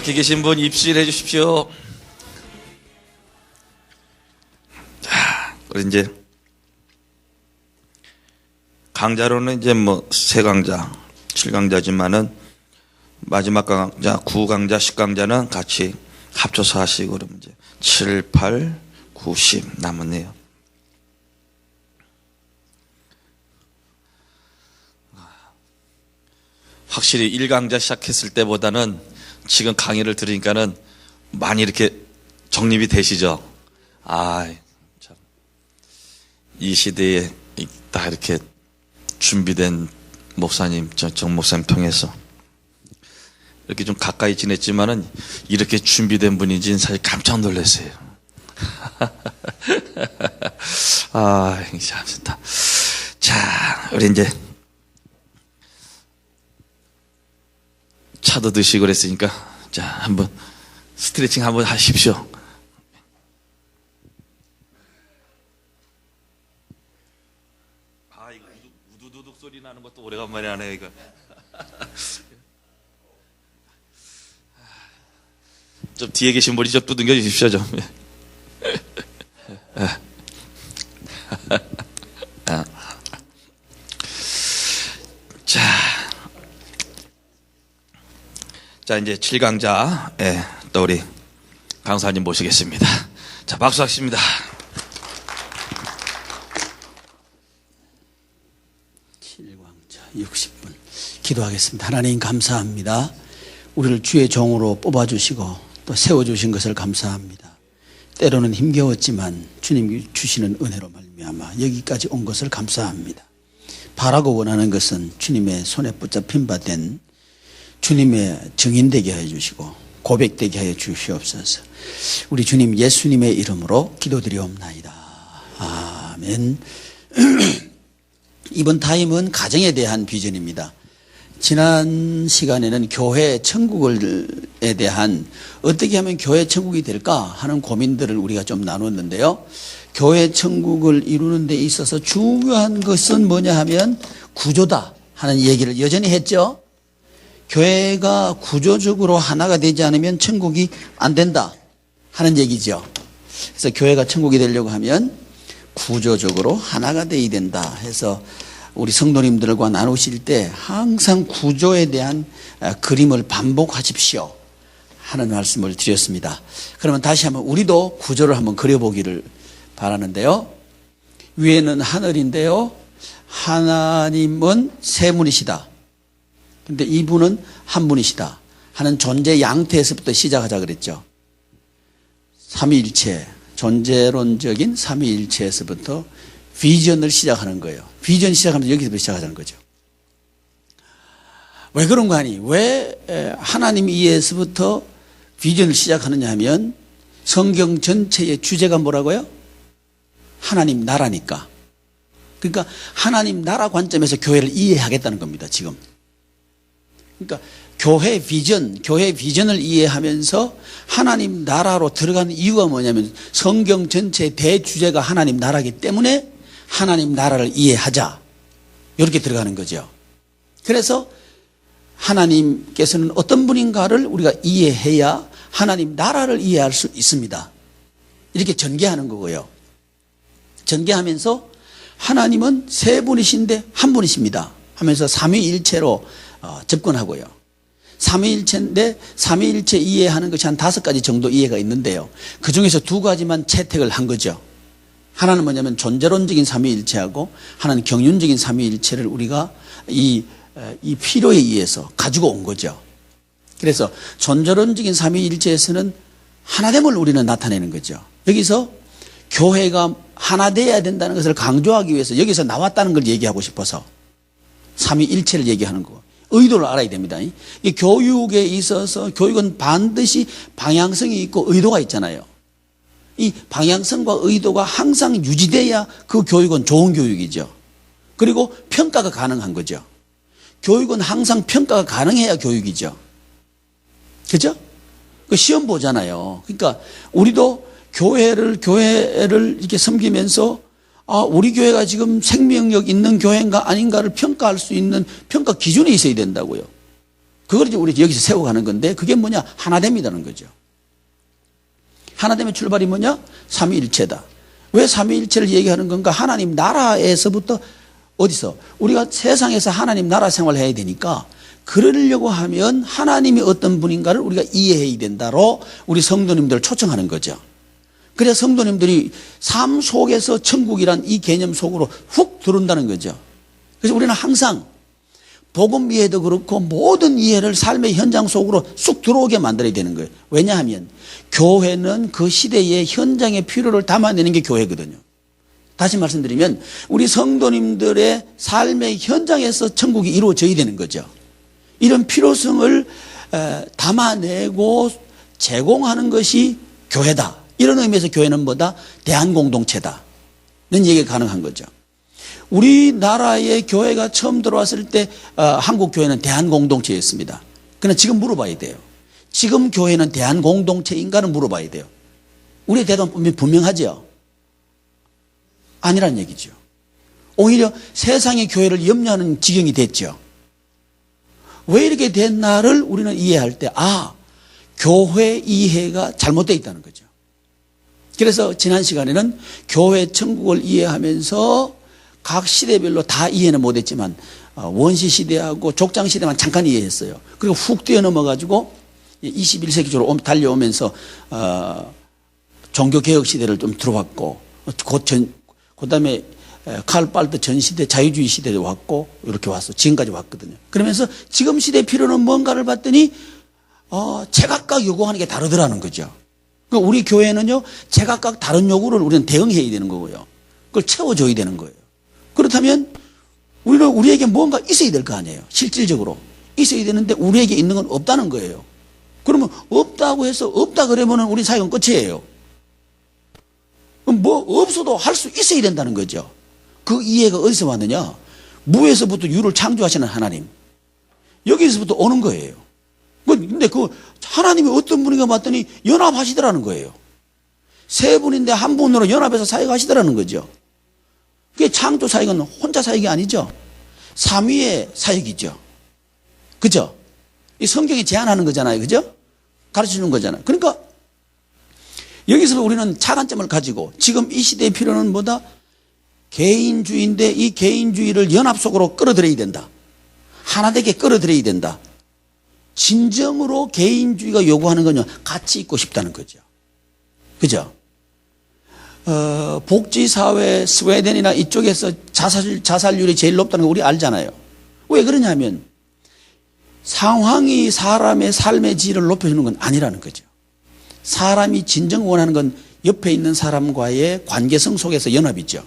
밖에 계신 분 입실해 주십시오. 자, 우리 이제 강좌로는 이제 뭐 세 강좌, 7강좌지만은 마지막 강좌, 9강좌, 10강좌는 같이 합쳐서 하시고 그러면 이제 7, 8, 9, 10 남았네요. 확실히 1강좌 시작했을 때보다는 지금 강의를 들으니까는 많이 이렇게 정립이 되시죠? 아, 참. 이 시대에 딱 이렇게 준비된 목사님, 정 목사님 통해서 이렇게 좀 가까이 지냈지만은 이렇게 준비된 분인지는 사실 깜짝 놀랐어요. 아, 참 좋다. 자, 우리 이제 차도 드시고 그랬으니까 자, 한번 스트레칭 한번 하십시오. 아, 이거 우두두둑 소리 나는 것도 오래간만에 하네, 이거. 좀 뒤에 계신 분이 좀 두둥겨 주십시오, 좀. 자, 이제 7강자, 또 우리 강사님 모시겠습니다. 자, 박수 하십니다. 칠광자 60분 기도하겠습니다. 하나님 감사합니다. 우리를 주의 종으로 뽑아주시고 또 세워주신 것을 감사합니다. 때로는 힘겨웠지만 주님이 주시는 은혜로 말미암아 여기까지 온 것을 감사합니다. 바라고 원하는 것은 주님의 손에 붙잡힌 바 된 주님의 증인되게 하여 주시고 고백되게 하여 주시옵소서. 우리 주님 예수님의 이름으로 기도드리옵나이다. 아멘. 이번 타임은 가정에 대한 비전입니다. 지난 시간에는 교회 천국에 대한 어떻게 하면 교회 천국이 될까 하는 고민들을 우리가 좀 나눴는데요. 교회 천국을 이루는 데 있어서 중요한 것은 뭐냐 하면 구조다 하는 얘기를 여전히 했죠. 교회가 구조적으로 하나가 되지 않으면 천국이 안 된다 하는 얘기죠. 그래서 교회가 천국이 되려고 하면 구조적으로 하나가 되어야 된다 해서 우리 성도님들과 나누실 때 항상 구조에 대한 그림을 반복하십시오 하는 말씀을 드렸습니다. 그러면 다시 한번 우리도 구조를 한번 그려보기를 바라는데요. 위에는 하늘인데요. 하나님은 세 분이시다. 근데 이분은 한 분이시다 하는 존재 양태에서부터 시작하자 그랬죠. 삼위일체, 존재론적인 삼위일체에서부터 비전을 시작하는 거예요. 비전 시작하면서 여기서부터 시작하자는 거죠. 왜 그런가 하니, 왜 하나님 이해에서부터 비전을 시작하느냐 하면 성경 전체의 주제가 뭐라고요? 하나님 나라니까. 그러니까 하나님 나라 관점에서 교회를 이해하겠다는 겁니다, 지금. 그러니까 교회 비전을 이해하면서 하나님 나라로 들어가는 이유가 뭐냐면 성경 전체의 대주제가 하나님 나라이기 때문에 하나님 나라를 이해하자. 이렇게 들어가는 거죠. 그래서 하나님께서는 어떤 분인가를 우리가 이해해야 하나님 나라를 이해할 수 있습니다. 이렇게 전개하는 거고요. 전개하면서 하나님은 세 분이신데 한 분이십니다 하면서 삼위일체로 접근하고요. 삼위일체인데 삼위일체 이해하는 것이 한 5가지 정도 이해가 있는데요. 그중에서 2가지만 채택을 한 거죠. 하나는 뭐냐면 존재론적인 삼위일체하고 하나는 경륜적인 삼위일체를 우리가 이 필요에 의해서 가지고 온 거죠. 그래서 존재론적인 삼위일체에서는 하나됨을 우리는 나타내는 거죠. 여기서 교회가 하나 돼야 된다는 것을 강조하기 위해서 여기서 나왔다는 걸 얘기하고 싶어서 삼위일체를 얘기하는 거. 의도를 알아야 됩니다. 이 교육에 있어서 교육은 반드시 방향성이 있고 의도가 있잖아요. 이 방향성과 의도가 항상 유지돼야 그 교육은 좋은 교육이죠. 그리고 평가가 가능한 거죠. 교육은 항상 평가가 가능해야 교육이죠. 그죠? 그 시험 보잖아요. 그러니까 우리도 교회를 이렇게 섬기면서 우리 교회가 지금 생명력 있는 교회인가 아닌가를 평가할 수 있는 평가 기준이 있어야 된다고요. 그걸 이제 우리 여기서 세워가는 건데 그게 뭐냐? 하나됨이라는 거죠. 하나됨의 출발이 뭐냐? 삼위일체다. 왜 삼위일체를 얘기하는 건가? 하나님 나라에서부터 어디서? 우리가 세상에서 하나님 나라 생활을 해야 되니까 그러려고 하면 하나님이 어떤 분인가를 우리가 이해해야 된다로 우리 성도님들을 초청하는 거죠. 그래야 성도님들이 삶 속에서 천국이란 이 개념 속으로 훅 들어온다는 거죠. 그래서 우리는 항상 복음 이해도 그렇고 모든 이해를 삶의 현장 속으로 쑥 들어오게 만들어야 되는 거예요. 왜냐하면 교회는 그 시대의 현장의 필요를 담아내는 게 교회거든요. 다시 말씀드리면 우리 성도님들의 삶의 현장에서 천국이 이루어져야 되는 거죠. 이런 필요성을 담아내고 제공하는 것이 교회다. 이런 의미에서 교회는 뭐다? 대한공동체다. 는 얘기가 가능한 거죠. 우리나라의 교회가 처음 들어왔을 때 한국 교회는 대한공동체였습니다. 그러나 지금 물어봐야 돼요. 지금 교회는 대한공동체인가는 물어봐야 돼요. 우리의 대답은 분명하죠. 아니란 얘기죠. 오히려 세상의 교회를 염려하는 지경이 됐죠. 왜 이렇게 됐나를 우리는 이해할 때 교회 이해가 잘못되어 있다는 거죠. 그래서 지난 시간에는 교회 천국을 이해하면서 각 시대별로 다 이해는 못했지만 원시 시대하고 족장 시대만 잠깐 이해했어요. 그리고 훅 뛰어넘어가지고 21세기 쪽으로 달려오면서 종교개혁 시대를 좀 들어왔고 그다음에 칼 발트 전 시대 자유주의 시대에 왔고 이렇게 왔어. 지금까지 왔거든요. 그러면서 지금 시대의 필요는 뭔가를 봤더니 제각각 요구하는 게 다르더라는 거죠. 그러니까 우리 교회는요 제각각 다른 요구를 우리는 대응해야 되는 거고요. 그걸 채워줘야 되는 거예요. 그렇다면 우리는 우리에게 뭔가 있어야 될 거 아니에요. 실질적으로 있어야 되는데 우리에게 있는 건 없다는 거예요. 그러면 없다고 해서 없다 그러면 우리 사역은 끝이에요. 그럼 뭐 없어도 할 수 있어야 된다는 거죠. 그 이해가 어디서 왔느냐? 무에서부터 유를 창조하시는 하나님. 여기서부터 오는 거예요. 근데 그 하나님이 어떤 분인가 봤더니 연합하시더라는 거예요. 세 분인데 한 분으로 연합해서 사역하시더라는 거죠. 그게 창조 사역은 혼자 사역이 아니죠. 삼위의 사역이죠. 그죠? 이 성경이 제안하는 거잖아요. 그죠? 가르치는 거잖아요. 그러니까 여기서 우리는 차관점을 가지고 지금 이 시대의 필요는 뭐다? 개인주의인데 이 개인주의를 연합 속으로 끌어들여야 된다. 하나 되게 끌어들여야 된다. 진정으로 개인주의가 요구하는 건요, 같이 있고 싶다는 거죠. 그죠? 복지사회 스웨덴이나 이쪽에서 자살률이 제일 높다는 거 우리 알잖아요. 왜 그러냐면 상황이 사람의 삶의 질을 높여주는 건 아니라는 거죠. 사람이 진정 원하는 건 옆에 있는 사람과의 관계성 속에서 연합이죠.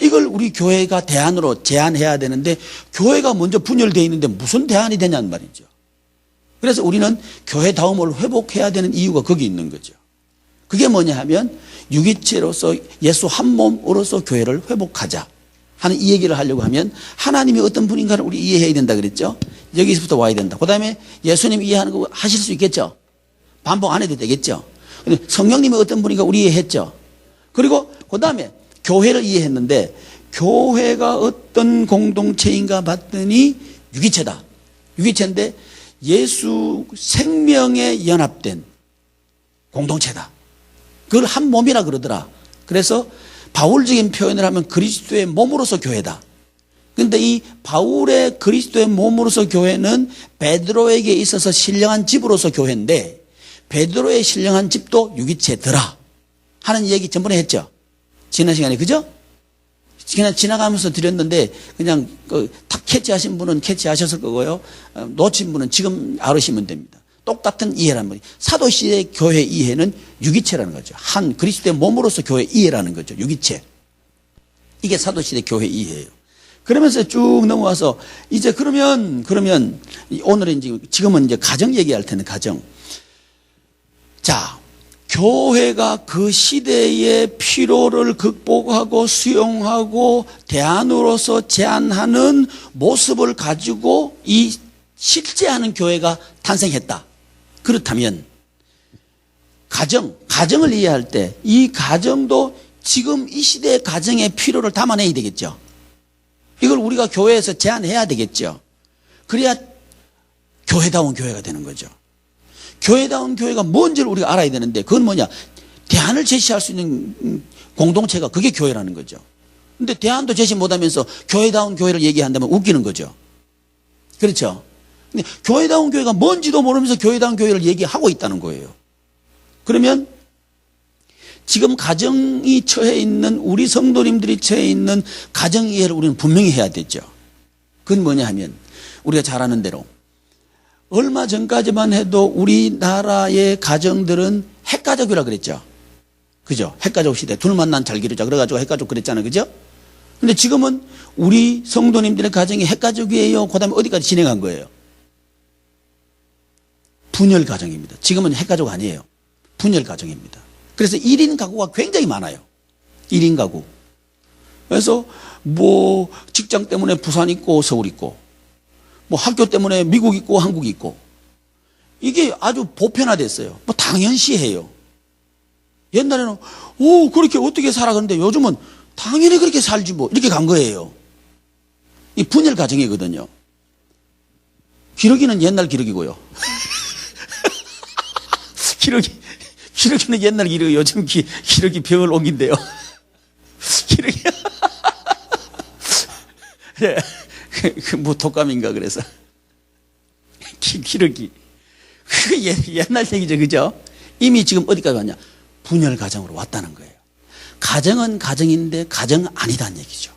이걸 우리 교회가 대안으로 제안해야 되는데 교회가 먼저 분열되어 있는데 무슨 대안이 되냐는 말이죠. 그래서 우리는 교회다움을 회복해야 되는 이유가 거기 있는 거죠. 그게 뭐냐 하면 유기체로서 예수 한 몸으로서 교회를 회복하자 하는 이 얘기를 하려고 하면 하나님이 어떤 분인가를 우리 이해해야 된다 그랬죠. 여기서부터 와야 된다. 그 다음에 예수님 이해하는 거 하실 수 있겠죠. 반복 안 해도 되겠죠. 근데 성령님이 어떤 분인가 우리 이해했죠. 그리고 그 다음에 교회를 이해했는데 교회가 어떤 공동체인가 봤더니 유기체다. 유기체인데 예수 생명에 연합된 공동체다. 그걸 한 몸이라 그러더라. 그래서 바울적인 표현을 하면 그리스도의 몸으로서 교회다. 그런데 이 바울의 그리스도의 몸으로서 교회는 베드로에게 있어서 신령한 집으로서 교회인데 베드로의 신령한 집도 유기체더라 하는 얘기 전번에 했죠. 지난 시간에. 그죠? 그냥 지나가면서 드렸는데 그냥 탁 캐치하신 분은 캐치하셨을 거고요. 놓친 분은 지금 알으시면 됩니다. 똑같은 이해라는 거예요. 사도시대 교회 이해는 유기체라는 거죠. 한 그리스도의 몸으로서 교회 이해라는 거죠. 유기체. 이게 사도시대 교회 이해예요. 그러면서 쭉 넘어와서 이제 그러면 오늘은 지금은 이제 가정 얘기할 텐데 가정. 자, 교회가 그 시대의 필요를 극복하고 수용하고 대안으로서 제안하는 모습을 가지고 이 실제하는 교회가 탄생했다. 그렇다면 가정을 이해할 때 이 가정도 지금 이 시대의 가정의 필요를 담아내야 되겠죠. 이걸 우리가 교회에서 제안해야 되겠죠. 그래야 교회다운 교회가 되는 거죠. 교회다운 교회가 뭔지를 우리가 알아야 되는데 그건 뭐냐? 대안을 제시할 수 있는 공동체가 그게 교회라는 거죠. 근데 대안도 제시 못하면서 교회다운 교회를 얘기한다면 웃기는 거죠. 그렇죠? 근데 교회다운 교회가 뭔지도 모르면서 교회다운 교회를 얘기하고 있다는 거예요. 그러면 지금 가정이 처해 있는 우리 성도님들이 처해 있는 가정 이해를 우리는 분명히 해야 되죠. 그건 뭐냐 하면 우리가 잘 아는 대로 얼마 전까지만 해도 우리나라의 가정들은 핵가족이라 그랬죠. 그죠? 핵가족 시대. 둘 만난 잘 기르자. 그래가지고 핵가족 그랬잖아요. 그죠? 근데 지금은 우리 성도님들의 가정이 핵가족이에요. 그 다음에 어디까지 진행한 거예요? 분열 가정입니다. 지금은 핵가족 아니에요. 분열 가정입니다. 그래서 1인 가구가 굉장히 많아요. 1인 가구. 그래서 뭐 직장 때문에 부산 있고 서울 있고 뭐 학교 때문에 미국 있고 한국 있고 이게 아주 보편화됐어요. 뭐 당연시해요. 옛날에는 오 그렇게 어떻게 살아 그런데 요즘은 당연히 그렇게 살지 뭐 이렇게 간 거예요. 이 분열 가정이거든요. 기러기는 옛날 기러기고요. 기러기는 옛날 기러기 요즘 기러기 병을 옮긴대요. 기러기 네. 뭐 독감인가 그래서 기러기 그 옛날 얘기죠. 그죠? 이미 지금 어디까지 왔냐? 분열 가정으로 왔다는 거예요. 가정은 가정인데 가정 아니다는 얘기죠.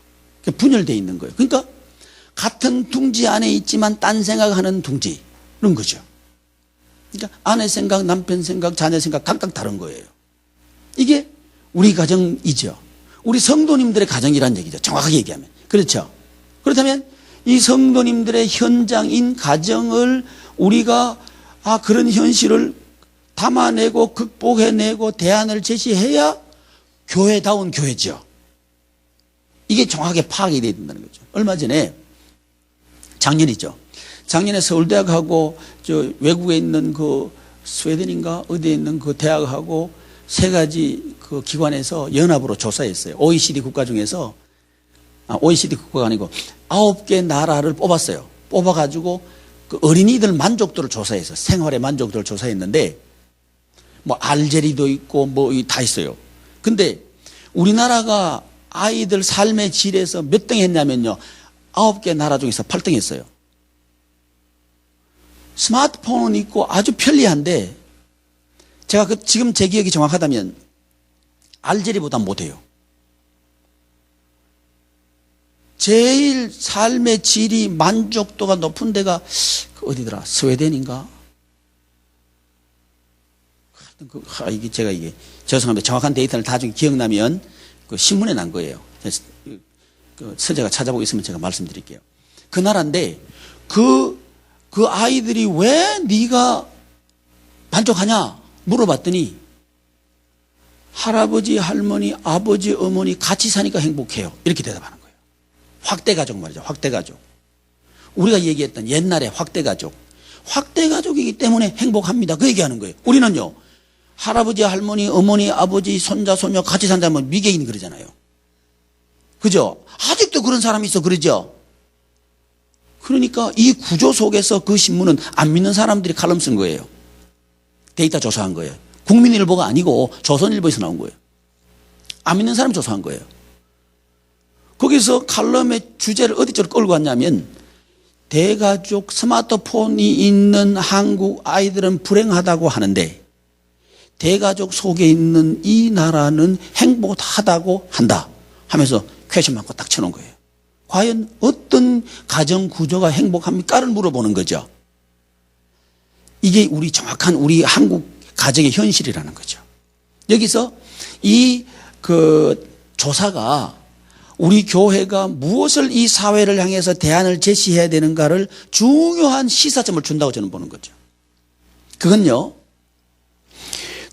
분열되어 있는 거예요. 그러니까 같은 둥지 안에 있지만 딴 생각하는 둥지 그런 거죠. 그러니까 아내 생각, 남편 생각, 자녀 생각 각각 다른 거예요. 이게 우리 가정이죠. 우리 성도님들의 가정이란 얘기죠. 정확하게 얘기하면. 그렇죠. 그렇다면 이 성도님들의 현장인 가정을 우리가 그런 현실을 담아내고 극복해내고 대안을 제시해야 교회다운 교회죠. 이게 정확하게 파악이 돼야 된다는 거죠. 얼마 전에 작년이죠. 작년에 서울대학하고 저 외국에 있는 그 스웨덴인가 어디에 있는 그 대학하고 세 가지 그 기관에서 연합으로 조사했어요. OECD 국가 중에서 OECD 국가가 아니고 9개 나라를 뽑았어요. 뽑아가지고 그 어린이들 만족도를 조사해서 생활의 만족도를 조사했는데 뭐 알제리도 있고 뭐 다 있어요. 근데 우리나라가 아이들 삶의 질에서 몇 등 했냐면요. 9개 나라 중에서 8등 했어요. 스마트폰은 있고 아주 편리한데 제가 지금 제 기억이 정확하다면 알제리보다 못해요. 제일 삶의 질이 만족도가 높은 데가 어디더라? 스웨덴인가? 이게 제가 죄송합니다. 정확한 데이터를 나중에 기억나면 그 신문에 난 거예요. 그 서재가 찾아보고 있으면 제가 말씀드릴게요. 그 나라인데 그 아이들이 왜 네가 만족하냐 물어봤더니 할아버지, 할머니, 아버지, 어머니 같이 사니까 행복해요. 이렇게 대답하는 거예요. 확대가족 말이죠. 확대가족. 우리가 얘기했던 옛날의 확대가족. 확대가족이기 때문에 행복합니다. 그 얘기하는 거예요. 우리는요. 할아버지, 할머니, 어머니, 아버지, 손자, 손녀 같이 산다면 미개인 그러잖아요. 그죠? 아직도 그런 사람이 있어 그러죠? 그러니까 이 구조 속에서 그 신문은 안 믿는 사람들이 칼럼 쓴 거예요. 데이터 조사한 거예요. 국민일보가 아니고 조선일보에서 나온 거예요. 안 믿는 사람 조사한 거예요. 거기서 칼럼의 주제를 어디쪽으로 끌고 왔냐면 대가족 스마트폰이 있는 한국 아이들은 불행하다고 하는데 대가족 속에 있는 이 나라는 행복하다고 한다 하면서 퀘션 마크 딱 쳐놓은 거예요. 과연 어떤 가정 구조가 행복합니까를 물어보는 거죠. 이게 우리 정확한 우리 한국 가정의 현실이라는 거죠. 여기서 이 조사가 우리 교회가 무엇을 이 사회를 향해서 대안을 제시해야 되는가를 중요한 시사점을 준다고 저는 보는 거죠. 그건요.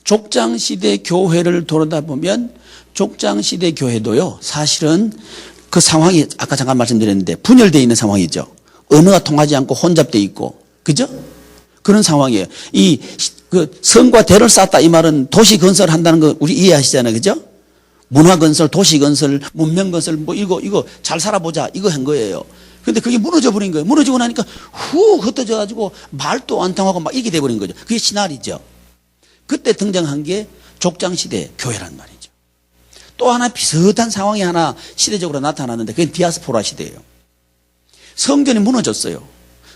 족장시대 교회를 돌아다 보면 족장시대 교회도요. 사실은 그 상황이 아까 잠깐 말씀드렸는데 분열되어 있는 상황이죠. 언어가 통하지 않고 혼잡되어 있고 그죠? 그런 상황이에요. 성과 대를 쌓았다 이 말은 도시 건설한다는 거 우리 이해하시잖아요. 그죠? 문화 건설, 도시 건설, 문명 건설 뭐 이거 잘 살아보자 이거 한 거예요. 근데 그게 무너져 버린 거예요. 무너지고 나니까 후 흩어져 가지고 말도 안 통하고 막 이렇게 돼 버린 거죠. 그게 신할이죠. 그때 등장한 게 족장시대 교회란 말이죠. 또 하나 비슷한 상황이 하나 시대적으로 나타났는데 그게 디아스포라 시대예요. 성전이 무너졌어요.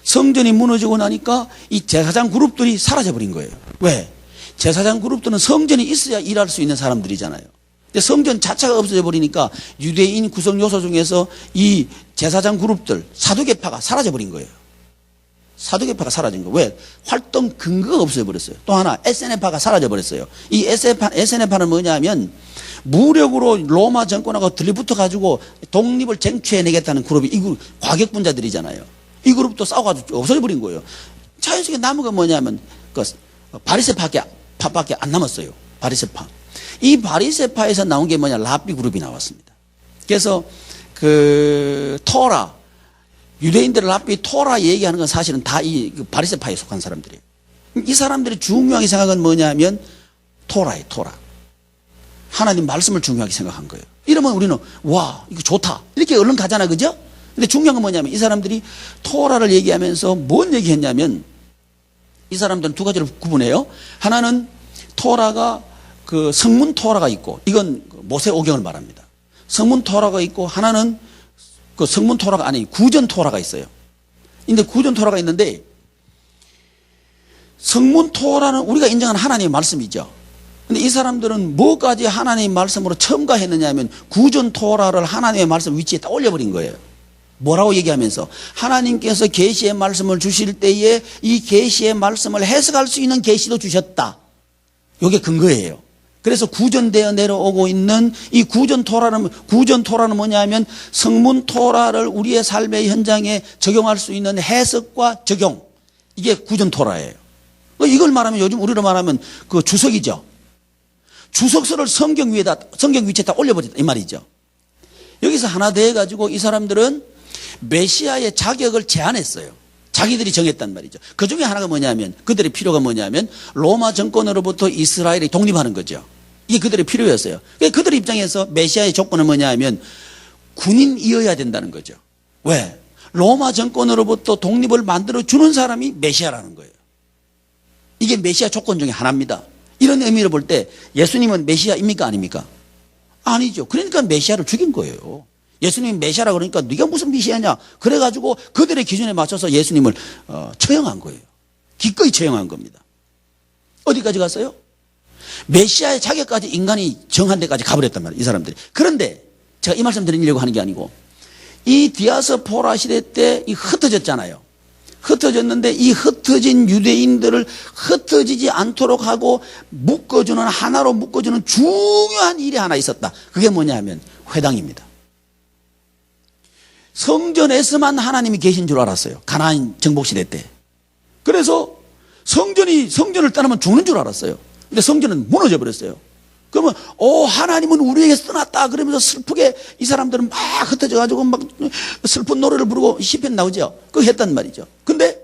성전이 무너지고 나니까 이 제사장 그룹들이 사라져 버린 거예요. 왜? 제사장 그룹들은 성전이 있어야 일할 수 있는 사람들이잖아요. 근데 성전 자체가 없어져 버리니까 유대인 구성 요소 중에서 이 제사장 그룹들, 사두개파가 사라져 버린 거예요. 사두개파가 사라진 거예요. 왜? 활동 근거가 없어져 버렸어요. 또 하나 SNF파가 사라져 버렸어요. 이 SNF파는 뭐냐 하면 무력으로 로마 정권하고 들이붙어 가지고 독립을 쟁취해내겠다는 그룹이 이 그룹 과격분자들이잖아요. 이 그룹도 싸워가지고 없어져 버린 거예요. 자연스럽게 남은 건 뭐냐면 그 바리새파밖에 안 남았어요. 바리새파. 이 바리새파에서 나온 게 뭐냐, 랍비 그룹이 나왔습니다. 그래서 그 토라, 유대인들 랍비 토라 얘기하는 건 사실은 다 이 바리새파에 속한 사람들이에요. 이 사람들이 중요하게 생각한 뭐냐면 토라예요, 토라. 하나님 말씀을 중요하게 생각한 거예요. 이러면 우리는 와 이거 좋다 이렇게 얼른 가잖아, 그죠? 근데 중요한 건 뭐냐면 이 사람들이 토라를 얘기하면서 뭔 얘기했냐면 이 사람들은 두 가지를 구분해요. 하나는 토라가 그 성문 토라가 있고, 이건 모세 오경을 말합니다. 성문 토라가 있고, 하나는 그 성문 토라가 아닌 구전 토라가 있어요. 근데 구전 토라가 있는데 성문 토라는 우리가 인정하는 하나님의 말씀이죠. 근데 이 사람들은 뭐까지 하나님의 말씀으로 첨가했느냐면 구전 토라를 하나님의 말씀 위치에 딱 올려버린 거예요. 뭐라고 얘기하면서 하나님께서 계시의 말씀을 주실 때에 이 계시의 말씀을 해석할 수 있는 계시도 주셨다. 이게 근거예요. 그래서 구전되어 내려오고 있는 이 구전 토라는 뭐냐면 성문 토라를 우리의 삶의 현장에 적용할 수 있는 해석과 적용, 이게 구전 토라예요. 이걸 말하면 요즘 우리로 말하면 그 주석이죠. 주석서를 성경 위치에다 올려버렸다 이 말이죠. 여기서 하나 더 해가지고 이 사람들은 메시아의 자격을 제한했어요. 자기들이 정했단 말이죠. 그 중에 하나가 뭐냐면, 그들의 필요가 뭐냐면 로마 정권으로부터 이스라엘이 독립하는 거죠. 이게 그들의 필요였어요. 그들의 입장에서 메시아의 조건은 뭐냐면 군인이어야 된다는 거죠. 왜? 로마 정권으로부터 독립을 만들어주는 사람이 메시아라는 거예요. 이게 메시아 조건 중에 하나입니다. 이런 의미로 볼 때 예수님은 메시아입니까 아닙니까? 아니죠. 그러니까 메시아를 죽인 거예요. 예수님이 메시아라 그러니까 네가 무슨 메시아냐 그래가지고 그들의 기준에 맞춰서 예수님을 처형한 거예요. 기꺼이 처형한 겁니다. 어디까지 갔어요? 메시아의 자격까지 인간이 정한 데까지 가버렸단 말이에요, 이 사람들이. 그런데 제가 이 말씀 드리려고 하는 게 아니고 이 디아스포라 시대 때 흩어졌잖아요. 흩어졌는데 이 흩어진 유대인들을 흩어지지 않도록 하고 묶어주는, 하나로 묶어주는 중요한 일이 하나 있었다. 그게 뭐냐면 회당입니다. 성전에서만 하나님이 계신 줄 알았어요. 가나안 정복시대 때. 그래서 성전을 떠나면 죽는 줄 알았어요. 근데 성전은 무너져 버렸어요. 그러면 하나님은 우리에게 떠났다 그러면서 슬프게 이 사람들은 막 흩어져 가지고 막 슬픈 노래를 부르고 시편 나오죠. 그거 했단 말이죠. 근데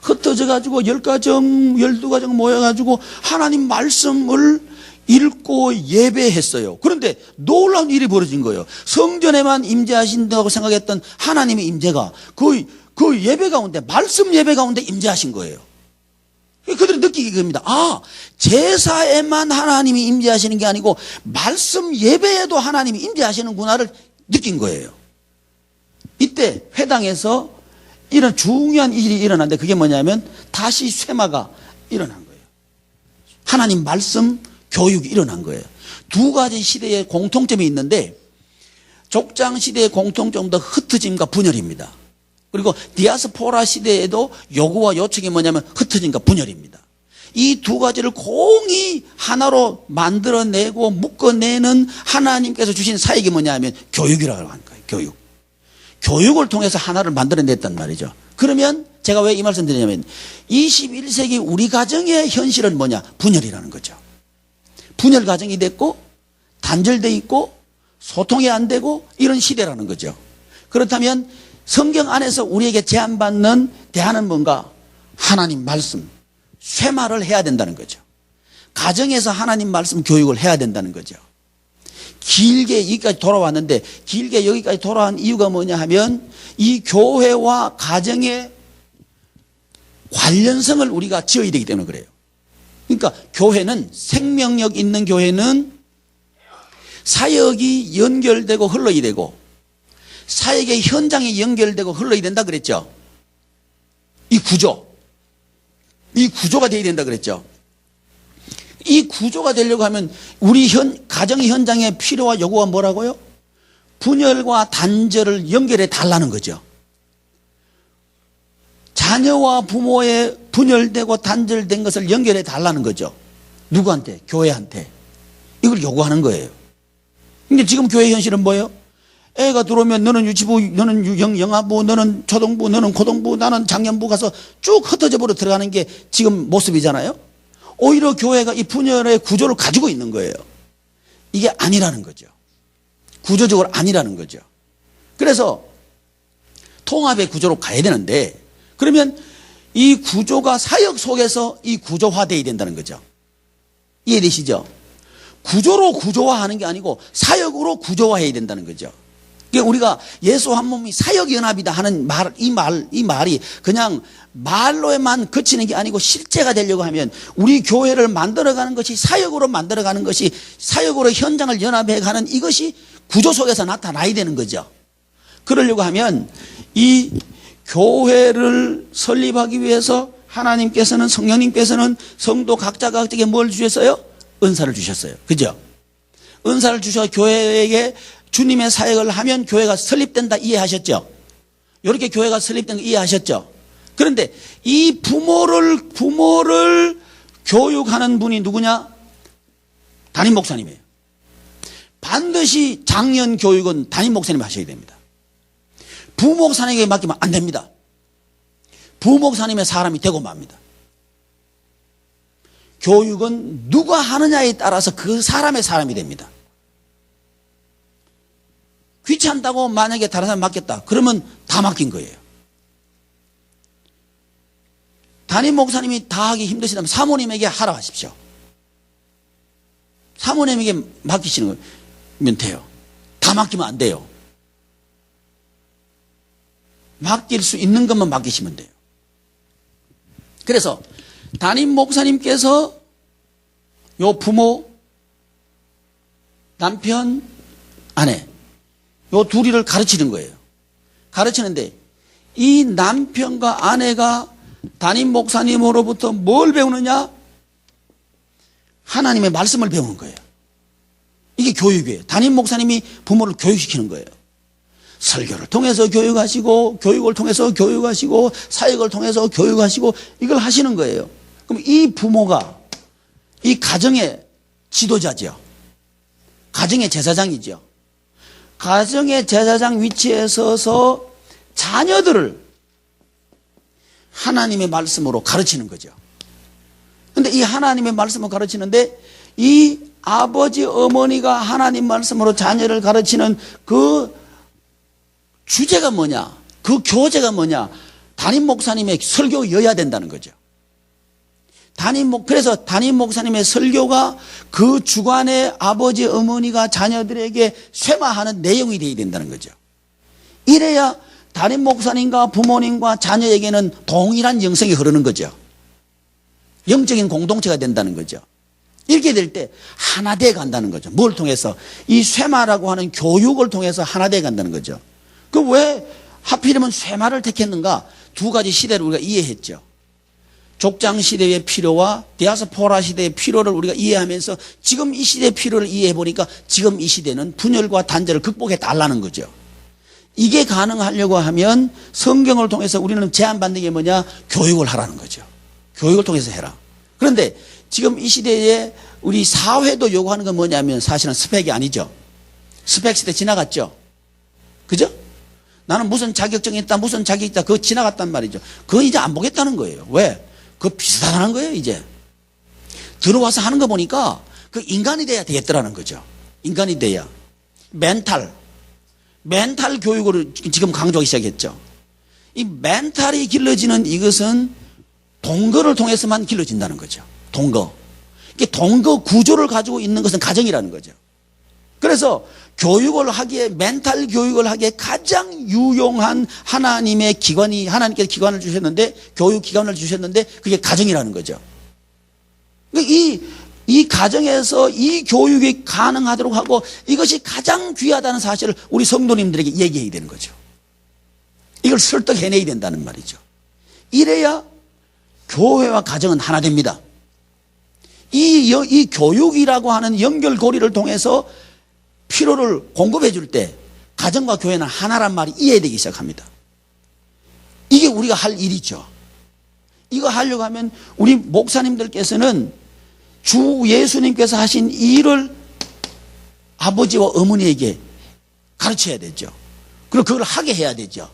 흩어져 가지고 10가정 12가정 모여 가지고 하나님 말씀을 읽고 예배했어요. 그런데 놀라운 일이 벌어진 거예요. 성전에만 임재하신다고 생각했던 하나님의 임재가 그 예배 가운데, 말씀 예배 가운데 임재하신 거예요. 그들이 느끼게 됩니다. 제사에만 하나님이 임재하시는 게 아니고 말씀 예배에도 하나님이 임재하시는구나를 느낀 거예요. 이때 회당에서 이런 중요한 일이 일어났는데 그게 뭐냐면 다시 쇠마가 일어난 거예요. 하나님 말씀 교육이 일어난 거예요. 두 가지 시대에 공통점이 있는데 족장 시대의 공통점도 흩어짐과 분열입니다. 그리고 디아스포라 시대에도 요구와 요청이 뭐냐면 흩어짐과 분열입니다. 이 두 가지를 공히 하나로 만들어내고 묶어내는 하나님께서 주신 사역이 뭐냐면 교육이라고 하는 거예요. 교육. 교육을 통해서 하나를 만들어냈단 말이죠. 그러면 제가 왜 이 말씀 드리냐면 21세기 우리 가정의 현실은 뭐냐? 분열이라는 거죠. 분열 가정이 됐고 단절돼 있고 소통이 안 되고 이런 시대라는 거죠. 그렇다면 성경 안에서 우리에게 제안받는 대안은 뭔가? 하나님 말씀, 쇠마를 해야 된다는 거죠. 가정에서 하나님 말씀 교육을 해야 된다는 거죠. 길게 여기까지 돌아왔는데 길게 여기까지 돌아온 이유가 뭐냐 하면 이 교회와 가정의 관련성을 우리가 지어야 되기 때문에 그래요. 그러니까 교회는 생명력 있는 교회는 사역이 연결되고 흘러야 되고 사역의 현장이 연결되고 흘러야 된다 그랬죠. 이 구조가 되어야 된다 그랬죠. 이 구조가 되려고 하면 우리 가정의 현장의 필요와 요구가 뭐라고요? 분열과 단절을 연결해 달라는 거죠. 자녀와 부모의 분열되고 단절된 것을 연결해 달라는 거죠. 누구한테? 교회한테. 이걸 요구하는 거예요. 근데 지금 교회 현실은 뭐예요? 애가 들어오면 너는 유치부, 너는 영아부, 너는 초등부, 너는 고등부, 나는 장년부 가서 쭉 흩어져 버려 들어가는 게 지금 모습이잖아요. 오히려 교회가 이 분열의 구조를 가지고 있는 거예요. 이게 아니라는 거죠. 구조적으로 아니라는 거죠. 그래서 통합의 구조로 가야 되는데 그러면 이 구조가 사역 속에서 이 구조화되어야 된다는 거죠. 이해되시죠? 구조로 구조화하는 게 아니고 사역으로 구조화해야 된다는 거죠. 그러니까 우리가 예수 한 몸이 사역연합이다 하는 이 말이 그냥 말로에만 그치는 게 아니고 실제가 되려고 하면 우리 교회를 만들어가는 것이 사역으로 만들어가는 것이 사역으로 현장을 연합해가는 이것이 구조 속에서 나타나야 되는 거죠. 그러려고 하면 이 교회를 설립하기 위해서 하나님께서는 성령님께서는 성도 각자에게 뭘 주셨어요? 은사를 주셨어요. 그죠? 은사를 주셔서 교회에게 주님의 사역을 하면 교회가 설립된다 이해하셨죠? 이렇게 교회가 설립된 거 이해하셨죠? 그런데 이 부모를 교육하는 분이 누구냐? 담임 목사님이에요. 반드시 장년 교육은 담임 목사님이 하셔야 됩니다. 부목사님에게 맡기면 안 됩니다. 부목사님의 사람이 되고 맙니다. 교육은 누가 하느냐에 따라서 그 사람의 사람이 됩니다. 귀찮다고 만약에 다른 사람 맡겼다. 그러면 다 맡긴 거예요. 담임 목사님이 다 하기 힘드시다면 사모님에게 하라 하십시오. 사모님에게 맡기시는 거면 돼요. 다 맡기면 안 돼요. 맡길 수 있는 것만 맡기시면 돼요. 그래서 담임 목사님께서 요 부모, 남편, 아내 요 둘이를 가르치는 거예요. 가르치는데 이 남편과 아내가 담임 목사님으로부터 뭘 배우느냐? 하나님의 말씀을 배우는 거예요. 이게 교육이에요. 담임 목사님이 부모를 교육시키는 거예요. 설교를 통해서 교육하시고 교육을 통해서 교육하시고 사역을 통해서 교육하시고 이걸 하시는 거예요. 그럼 이 부모가 이 가정의 지도자죠. 가정의 제사장이죠. 가정의 제사장 위치에 서서 자녀들을 하나님의 말씀으로 가르치는 거죠. 그런데 이 하나님의 말씀을 가르치는데 이 아버지 어머니가 하나님 말씀으로 자녀를 가르치는 그 주제가 뭐냐? 그 교재가 뭐냐? 담임 목사님의 설교여야 된다는 거죠. 그래서 담임 목사님의 설교가 그 주간에 아버지 어머니가 자녀들에게 쇠마하는 내용이 되어야 된다는 거죠. 이래야 담임 목사님과 부모님과 자녀에게는 동일한 영성이 흐르는 거죠. 영적인 공동체가 된다는 거죠. 이렇게 될 때 하나 돼 간다는 거죠. 뭘 통해서? 이 쇠마라고 하는 교육을 통해서 하나 돼 간다는 거죠. 그 왜 하필이면 쇠마를 택했는가? 두 가지 시대를 우리가 이해했죠. 족장 시대의 필요와 디아스포라 시대의 필요를 우리가 이해하면서 지금 이 시대의 필요를 이해해 보니까 지금 이 시대는 분열과 단절을 극복해 달라는 거죠. 이게 가능하려고 하면 성경을 통해서 우리는 제안받는 게 뭐냐? 교육을 하라는 거죠. 교육을 통해서 해라. 그런데 지금 이 시대에 우리 사회도 요구하는 건 뭐냐면 사실은 스펙이 아니죠. 스펙 시대 지나갔죠. 그죠? 나는 무슨 자격증이 있다, 무슨 자격이 있다, 그거 지나갔단 말이죠. 그거 이제 안 보겠다는 거예요. 왜? 그거 비슷하다는 거예요, 이제. 들어와서 하는 거 보니까 그 인간이 돼야 되겠더라는 거죠. 인간이 돼야. 멘탈 교육을 지금 강조하기 시작했죠. 이 멘탈이 길러지는 이것은 동거를 통해서만 길러진다는 거죠. 동거. 이게 동거 구조를 가지고 있는 것은 가정이라는 거죠. 그래서 교육을 하기에, 멘탈 교육을 하기에 가장 유용한 하나님의 기관이, 하나님께서 기관을 주셨는데, 교육 기관을 주셨는데, 그게 가정이라는 거죠. 이 가정에서 이 교육이 가능하도록 하고, 이것이 가장 귀하다는 사실을 우리 성도님들에게 얘기해야 되는 거죠. 이걸 설득해내야 된다는 말이죠. 이래야 교회와 가정은 하나 됩니다. 이 교육이라고 하는 연결고리를 통해서 필요를 공급해 줄 때 가정과 교회는 하나란 말이 이해되기 시작합니다. 이게 우리가 할 일이죠. 이거 하려고 하면 우리 목사님들께서는 주 예수님께서 하신 일을 아버지와 어머니에게 가르쳐야 되죠. 그리고 그걸 하게 해야 되죠.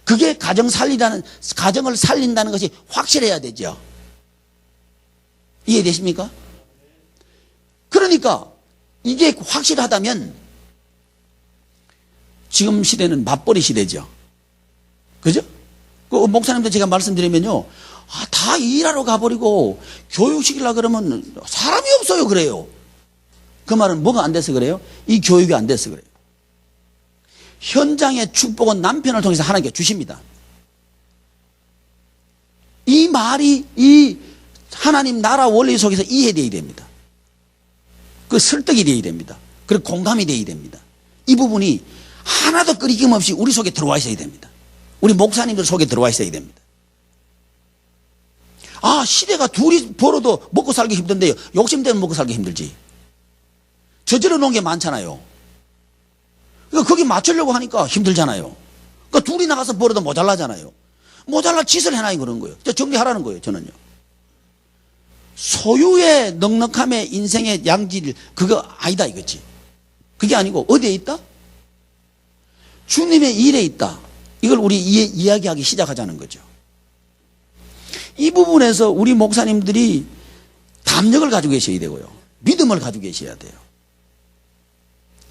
그게 가정을 살린다는 것이 확실해야 되죠. 이해되십니까? 그러니까 이게 확실하다면 지금 시대는 맞벌이 시대죠. 그죠? 그 목사님들 제가 말씀드리면요. 다 일하러 가버리고 교육시키려고 그러면 사람이 없어요. 그래요. 그 말은 뭐가 안 돼서 그래요? 이 교육이 안 돼서 그래요. 현장의 축복은 남편을 통해서 하나님께 주십니다. 이 말이 이 하나님 나라 원리 속에서 이해되어야 됩니다. 그 설득이 되어야 됩니다. 그리고 공감이 되어야 됩니다. 이 부분이 하나도 끄리낌 없이 우리 속에 들어와 있어야 됩니다. 우리 목사님들 속에 들어와 있어야 됩니다. 시대가 둘이 벌어도 먹고 살기 힘든데요. 욕심되면 먹고 살기 힘들지. 저질러 놓은 게 많잖아요. 그러니까 거기 맞추려고 하니까 힘들잖아요. 그러니까 둘이 나가서 벌어도 모자라잖아요. 모자랄 짓을 해놔야 그런 거예요. 정리하라는 거예요, 저는요. 소유의 넉넉함의 인생의 양질, 그거 아니다 이거지. 그게 아니고 어디에 있다? 주님의 일에 있다. 이걸 우리 이야기하기 시작하자는 거죠. 이 부분에서 우리 목사님들이 담력을 가지고 계셔야 되고요. 믿음을 가지고 계셔야 돼요.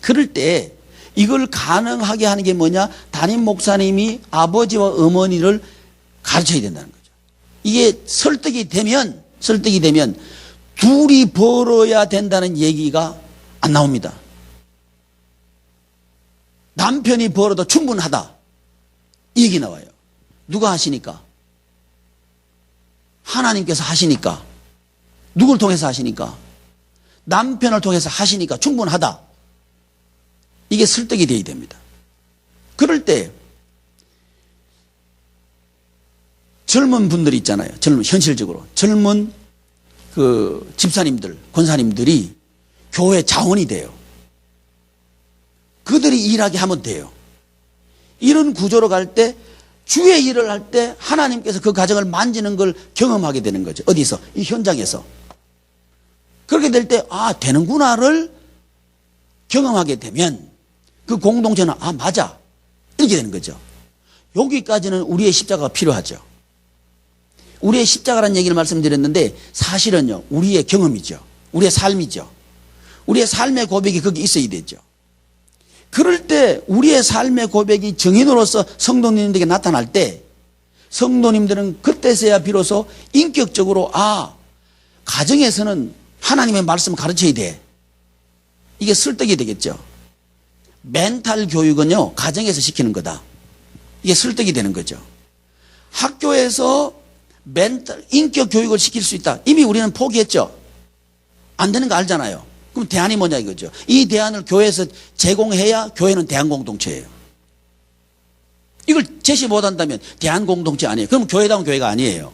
그럴 때 이걸 가능하게 하는 게 뭐냐? 담임 목사님이 아버지와 어머니를 가르쳐야 된다는 거죠. 이게 설득이 되면 둘이 벌어야 된다는 얘기가 안 나옵니다. 남편이 벌어도 충분하다. 이 얘기 나와요. 누가 하시니까? 하나님께서 하시니까. 누굴 통해서 하시니까? 남편을 통해서 하시니까 충분하다. 이게 설득이 되어야 됩니다. 그럴 때 젊은 분들이 있잖아요. 현실적으로 젊은 그 집사님들, 권사님들이 교회 자원이 돼요. 그들이 일하게 하면 돼요. 이런 구조로 갈 때 주의 일을 할 때 하나님께서 그 가정을 만지는 걸 경험하게 되는 거죠. 어디서? 이 현장에서. 그렇게 될 때 되는구나를 경험하게 되면 그 공동체는 맞아. 이렇게 되는 거죠. 여기까지는 우리의 십자가가 필요하죠. 우리의 십자가라는 얘기를 말씀드렸는데 사실은요, 우리의 경험이죠. 우리의 삶이죠. 우리의 삶의 고백이 거기 있어야 되죠. 그럴 때 우리의 삶의 고백이 증인으로서 성도님들에게 나타날 때 성도님들은 그때서야 비로소 인격적으로 가정에서는 하나님의 말씀을 가르쳐야 돼. 이게 설득이 되겠죠. 멘탈 교육은요, 가정에서 시키는 거다. 이게 설득이 되는 거죠. 학교에서 인격 교육을 시킬 수 있다. 이미 우리는 포기했죠. 안 되는 거 알잖아요. 그럼 대안이 뭐냐 이거죠. 이 대안을 교회에서 제공해야 교회는 대안공동체예요. 이걸 제시 못한다면 대안공동체 아니에요. 그럼 교회다운 교회가 아니에요.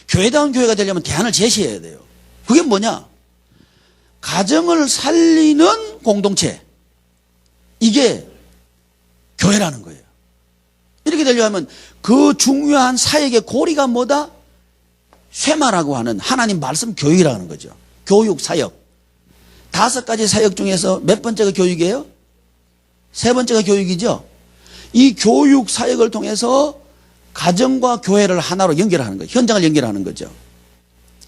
교회다운 교회가 되려면 대안을 제시해야 돼요. 그게 뭐냐? 가정을 살리는 공동체. 이게 교회라는 거예요. 이렇게 되려면 그 중요한 사역의 고리가 뭐다? 쇠마라고 하는 하나님 말씀 교육이라는 거죠. 교육 사역. 5가지 사역 중에서 몇 번째가 교육이에요? 3번째가 교육이죠. 이 교육 사역을 통해서 가정과 교회를 하나로 연결하는 거예요. 현장을 연결하는 거죠.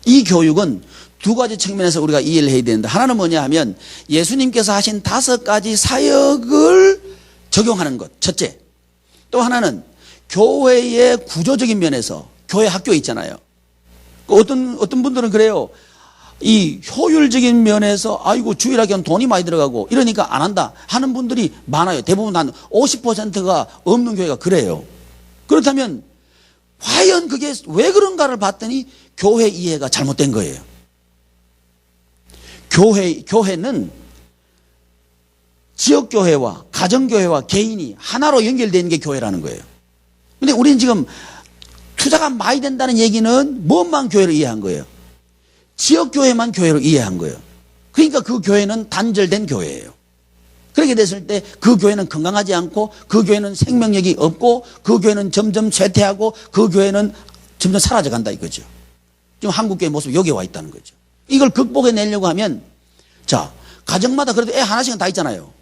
이 교육은 2가지 측면에서 우리가 이해를 해야 되는데, 하나는 뭐냐 하면 예수님께서 하신 5가지 사역을 적용하는 것, 첫째. 또 하나는 교회의 구조적인 면에서, 교회 학교 있잖아요. 어떤 분들은 그래요. 이 효율적인 면에서 아이고 주일학교는 돈이 많이 들어가고 이러니까 안 한다 하는 분들이 많아요. 대부분 한 50%가 없는 교회가 그래요. 그렇다면 과연 그게 왜 그런가를 봤더니 교회 이해가 잘못된 거예요. 교회는 지역교회와 가정교회와 개인이 하나로 연결되어 있는 게 교회라는 거예요. 근데 우리는 지금 투자가 많이 된다는 얘기는 무엇만 교회를 이해한 거예요? 지역교회만 교회로 이해한 거예요. 그러니까 그 교회는 단절된 교회예요. 그렇게 됐을 때 그 교회는 건강하지 않고 그 교회는 생명력이 없고 그 교회는 점점 쇠퇴하고 그 교회는 점점 사라져 간다 이거죠. 지금 한국교회 모습이 여기에 와 있다는 거죠. 이걸 극복해내려고 하면 자, 가정마다 그래도 애 하나씩은 다 있잖아요.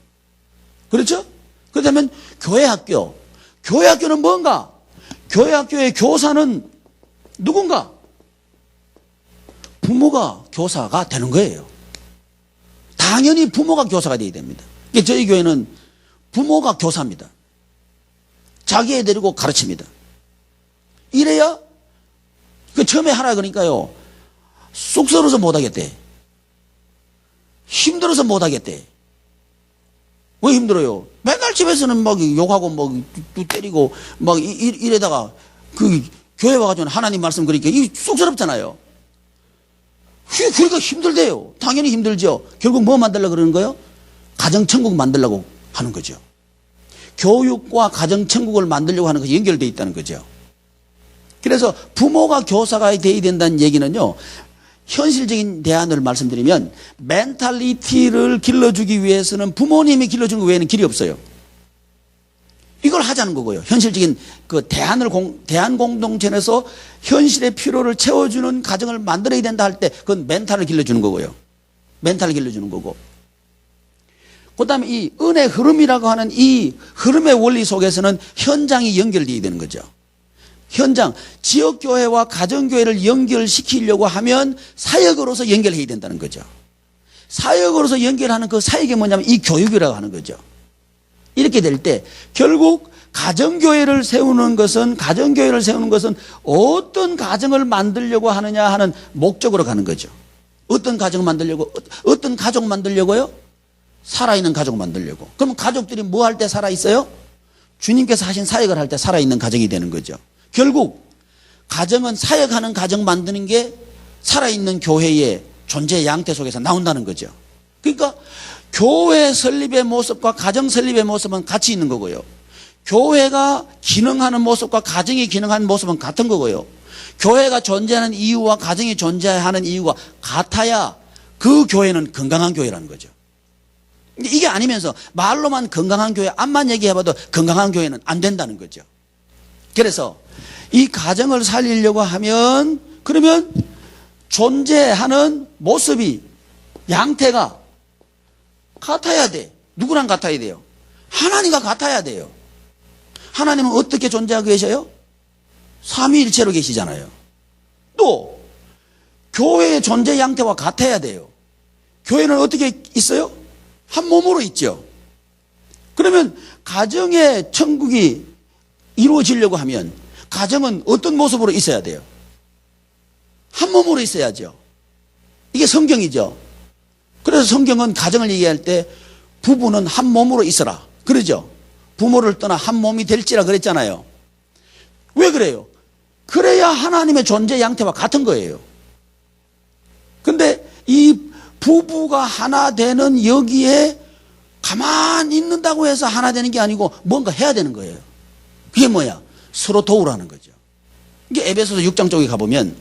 그렇죠? 그렇다면 교회학교는 뭔가? 교회학교의 교사는 누군가? 부모가 교사가 되는 거예요. 당연히 부모가 교사가 되어야 됩니다. 저희 교회는 부모가 교사입니다. 자기 애 데리고 가르칩니다. 이래야 처음에 하라 그러니까요. 쑥스러워서 못하겠대. 힘들어서 못하겠대. 왜 힘들어요? 맨날 집에서는 막 욕하고 막 때리고 막 이래다가 그 교회 와가지고 하나님 말씀 그러니까 이 쑥스럽잖아요. 그러니까 힘들대요. 당연히 힘들죠. 결국 뭐 만들려고 그러는 거예요? 가정천국 만들려고 하는 거죠. 교육과 가정천국을 만들려고 하는 것이 연결되어 있다는 거죠. 그래서 부모가 교사가 되어야 된다는 얘기는요. 현실적인 대안을 말씀드리면 멘탈리티를 길러주기 위해서는 부모님이 길러주는 것 외에는 길이 없어요. 이걸 하자는 거고요. 현실적인 그 대안 공동체에서 현실의 필요를 채워주는 가정을 만들어야 된다 할 때 그건 멘탈을 길러주는 거고요. 멘탈을 길러주는 거고. 그 다음에 이 은혜 흐름이라고 하는 이 흐름의 원리 속에서는 현장이 연결되어야 되는 거죠. 현장, 지역교회와 가정교회를 연결시키려고 하면 사역으로서 연결해야 된다는 거죠. 사역으로서 연결하는 그 사역이 뭐냐면 이 교육이라고 하는 거죠. 이렇게 될 때 결국 가정교회를 세우는 것은 어떤 가정을 만들려고 하느냐 하는 목적으로 가는 거죠. 어떤 가정을 만들려고, 어떤 가족 만들려고요? 살아있는 가족 만들려고. 그러면 가족들이 뭐 할 때 살아있어요? 주님께서 하신 사역을 할 때 살아있는 가정이 되는 거죠. 결국 가정은 사역하는 가정 만드는 게 살아있는 교회의 존재 양태 속에서 나온다는 거죠. 그러니까 교회 설립의 모습과 가정 설립의 모습은 같이 있는 거고요. 교회가 기능하는 모습과 가정이 기능하는 모습은 같은 거고요. 교회가 존재하는 이유와 가정이 존재하는 이유가 같아야 그 교회는 건강한 교회라는 거죠. 이게 아니면서 말로만 건강한 교회, 앞만 얘기해봐도 건강한 교회는 안 된다는 거죠. 그래서 이 가정을 살리려고 하면 그러면 존재하는 모습이 양태가 같아야 돼. 누구랑 같아야 돼요? 하나님과 같아야 돼요. 하나님은 어떻게 존재하고 계셔요? 삼위일체로 계시잖아요. 또 교회의 존재 양태와 같아야 돼요. 교회는 어떻게 있어요? 한 몸으로 있죠. 그러면 가정의 천국이 이루어지려고 하면 가정은 어떤 모습으로 있어야 돼요? 한 몸으로 있어야죠. 이게 성경이죠. 그래서 성경은 가정을 얘기할 때 부부는 한 몸으로 있어라. 그러죠. 부모를 떠나 한 몸이 될지라 그랬잖아요. 왜 그래요? 그래야 하나님의 존재 양태와 같은 거예요. 근데 이 부부가 하나 되는 여기에 가만히 있는다고 해서 하나 되는 게 아니고 뭔가 해야 되는 거예요. 그게 뭐야? 서로 도우라는 거죠. 이게 에베소서 6장 쪽에 가보면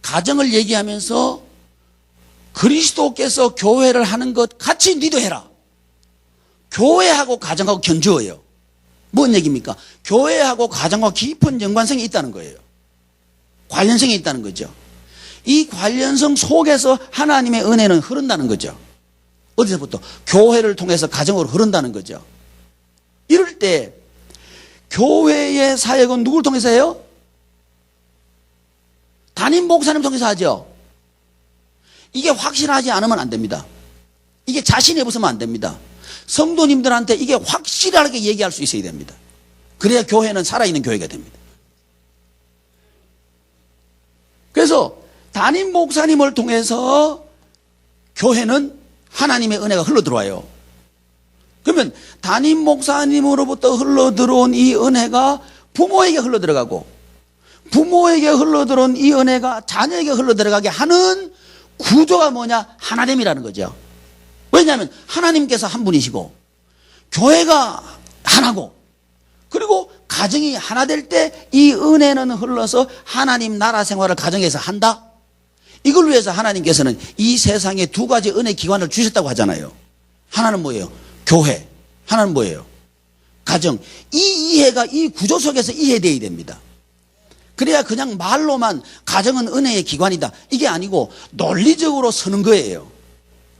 가정을 얘기하면서 그리스도께서 교회를 하는 것 같이 니도 해라. 교회하고 가정하고 견주어요. 뭔 얘기입니까? 교회하고 가정하고 깊은 연관성이 있다는 거예요. 관련성이 있다는 거죠. 이 관련성 속에서 하나님의 은혜는 흐른다는 거죠. 어디서부터? 교회를 통해서 가정으로 흐른다는 거죠. 이럴 때 교회의 사역은 누굴 통해서 해요? 담임 목사님 통해서 하죠. 이게 확실하지 않으면 안 됩니다. 이게 자신이 없으면 안 됩니다. 성도님들한테 이게 확실하게 얘기할 수 있어야 됩니다. 그래야 교회는 살아있는 교회가 됩니다. 그래서 담임 목사님을 통해서 교회는 하나님의 은혜가 흘러들어와요. 그러면 담임 목사님으로부터 흘러들어온 이 은혜가 부모에게 흘러들어가고, 부모에게 흘러들어온 이 은혜가 자녀에게 흘러들어가게 하는 구조가 뭐냐? 하나됨이라는 거죠. 왜냐하면 하나님께서 한 분이시고 교회가 하나고, 그리고 가정이 하나 될 때 이 은혜는 흘러서 하나님 나라 생활을 가정에서 한다. 이걸 위해서 하나님께서는 이 세상에 두 가지 은혜 기관을 주셨다고 하잖아요. 하나는 뭐예요? 교회. 하나는 뭐예요? 가정. 이 이해가 이 구조 속에서 이해되어야 됩니다. 그래야 그냥 말로만 가정은 은혜의 기관이다, 이게 아니고 논리적으로 서는 거예요.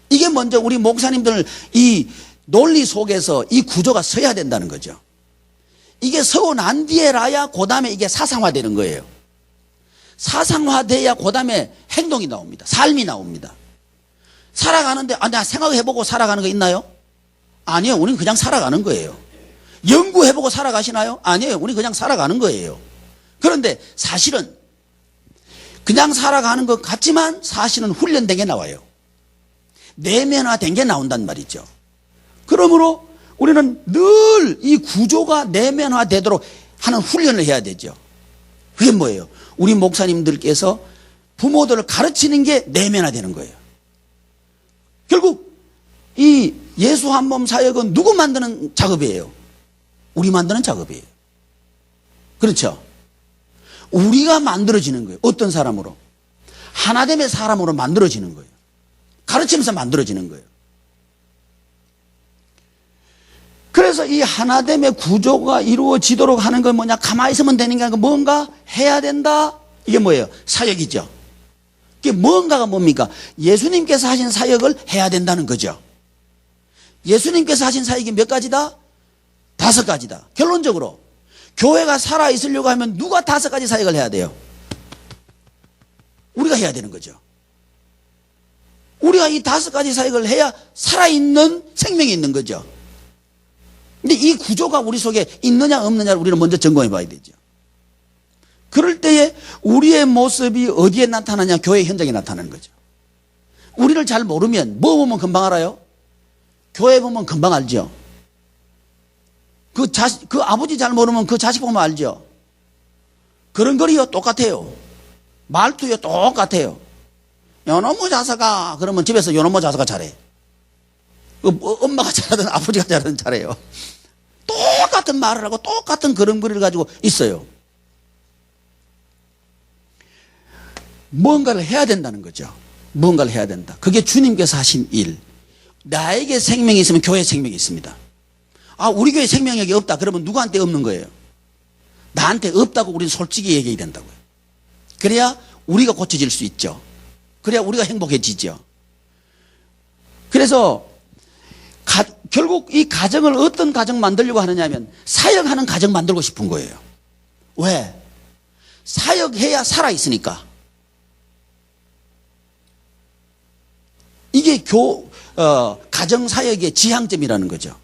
이게 먼저 우리 목사님들 이 논리 속에서 이 구조가 서야 된다는 거죠. 이게 서고 난 뒤에라야 그 다음에 이게 사상화되는 거예요. 사상화돼야 그 다음에 행동이 나옵니다. 삶이 나옵니다. 살아가는데 내가 생각해보고 살아가는 거 있나요? 아니요. 우리는 그냥 살아가는 거예요. 연구해보고 살아가시나요? 아니에요. 우리는 그냥 살아가는 거예요. 그런데 사실은 그냥 살아가는 것 같지만 사실은 훈련된 게 나와요. 내면화된 게 나온단 말이죠. 그러므로 우리는 늘 이 구조가 내면화되도록 하는 훈련을 해야 되죠. 그게 뭐예요? 우리 목사님들께서 부모들을 가르치는 게 내면화되는 거예요. 결국 이 예수 한 몸 사역은 누구 만드는 작업이에요? 우리 만드는 작업이에요. 그렇죠? 우리가 만들어지는 거예요. 어떤 사람으로? 하나됨의 사람으로 만들어지는 거예요. 가르치면서 만들어지는 거예요. 그래서 이 하나됨의 구조가 이루어지도록 하는 건 뭐냐? 가만히 있으면 되는 게 아니고 뭔가 해야 된다. 이게 뭐예요? 사역이죠. 이게 뭔가가 뭡니까? 예수님께서 하신 사역을 해야 된다는 거죠. 예수님께서 하신 사역이 몇 가지다? 5가지다. 결론적으로 교회가 살아있으려고 하면 누가 5가지 사역을 해야 돼요? 우리가 해야 되는 거죠. 우리가 이 5가지 사역을 해야 살아있는 생명이 있는 거죠. 근데 이 구조가 우리 속에 있느냐 없느냐를 우리는 먼저 점검해 봐야 되죠. 그럴 때에 우리의 모습이 어디에 나타나냐? 교회 현장에 나타나는 거죠. 우리를 잘 모르면 뭐 보면 금방 알아요? 교회 보면 금방 알죠. 그 아버지 잘 모르면 그 자식 보면 알죠. 그런 거리요 똑같아요. 말투요 똑같아요. 요놈의 자사가 그러면 집에서 요놈의 자사가 잘해. 엄마가 잘하든 아버지가 잘하든 잘해요. 똑같은 말을 하고 똑같은 걸음걸이를 가지고 있어요. 뭔가를 해야 된다는 거죠. 뭔가를 해야 된다. 그게 주님께서 하신 일. 나에게 생명이 있으면 교회에 생명이 있습니다. 우리 교회 생명력이 없다. 그러면 누구한테 없는 거예요? 나한테 없다고 우리는 솔직히 얘기해야 된다고요. 그래야 우리가 고쳐질 수 있죠. 그래야 우리가 행복해지죠. 그래서 결국 이 가정을 어떤 가정 만들려고 하느냐면 사역하는 가정 만들고 싶은 거예요. 왜? 사역해야 살아있으니까. 이게 가정사역의 지향점이라는 거죠.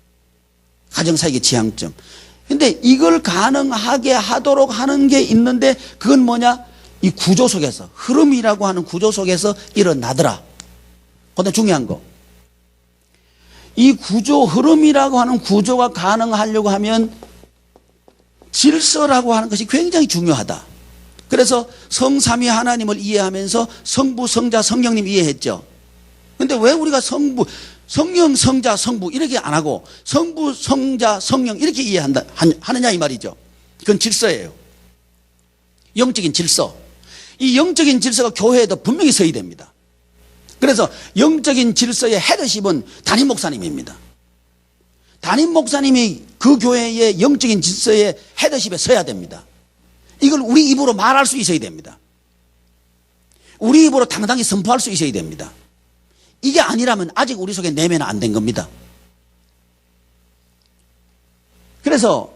가정사역의 지향점. 근데 이걸 가능하게 하도록 하는 게 있는데 그건 뭐냐? 이 구조 속에서, 흐름이라고 하는 구조 속에서 일어나더라. 그런데 중요한 거. 이 구조, 흐름이라고 하는 구조가 가능하려고 하면 질서라고 하는 것이 굉장히 중요하다. 그래서 성삼위 하나님을 이해하면서 성부, 성자, 성령님 이해했죠. 근데 왜 우리가 성부, 성령, 성자, 성부 이렇게 안 하고 성부, 성자, 성령 이렇게 하느냐 이 말이죠. 그건 질서예요. 영적인 질서. 이 영적인 질서가 교회에도 분명히 서야 됩니다. 그래서 영적인 질서의 헤드십은 담임 목사님입니다. 담임 목사님이 그 교회의 영적인 질서의 헤드십에 서야 됩니다. 이걸 우리 입으로 말할 수 있어야 됩니다. 우리 입으로 당당히 선포할 수 있어야 됩니다. 이게 아니라면 아직 우리 속에 내면 안 된 겁니다. 그래서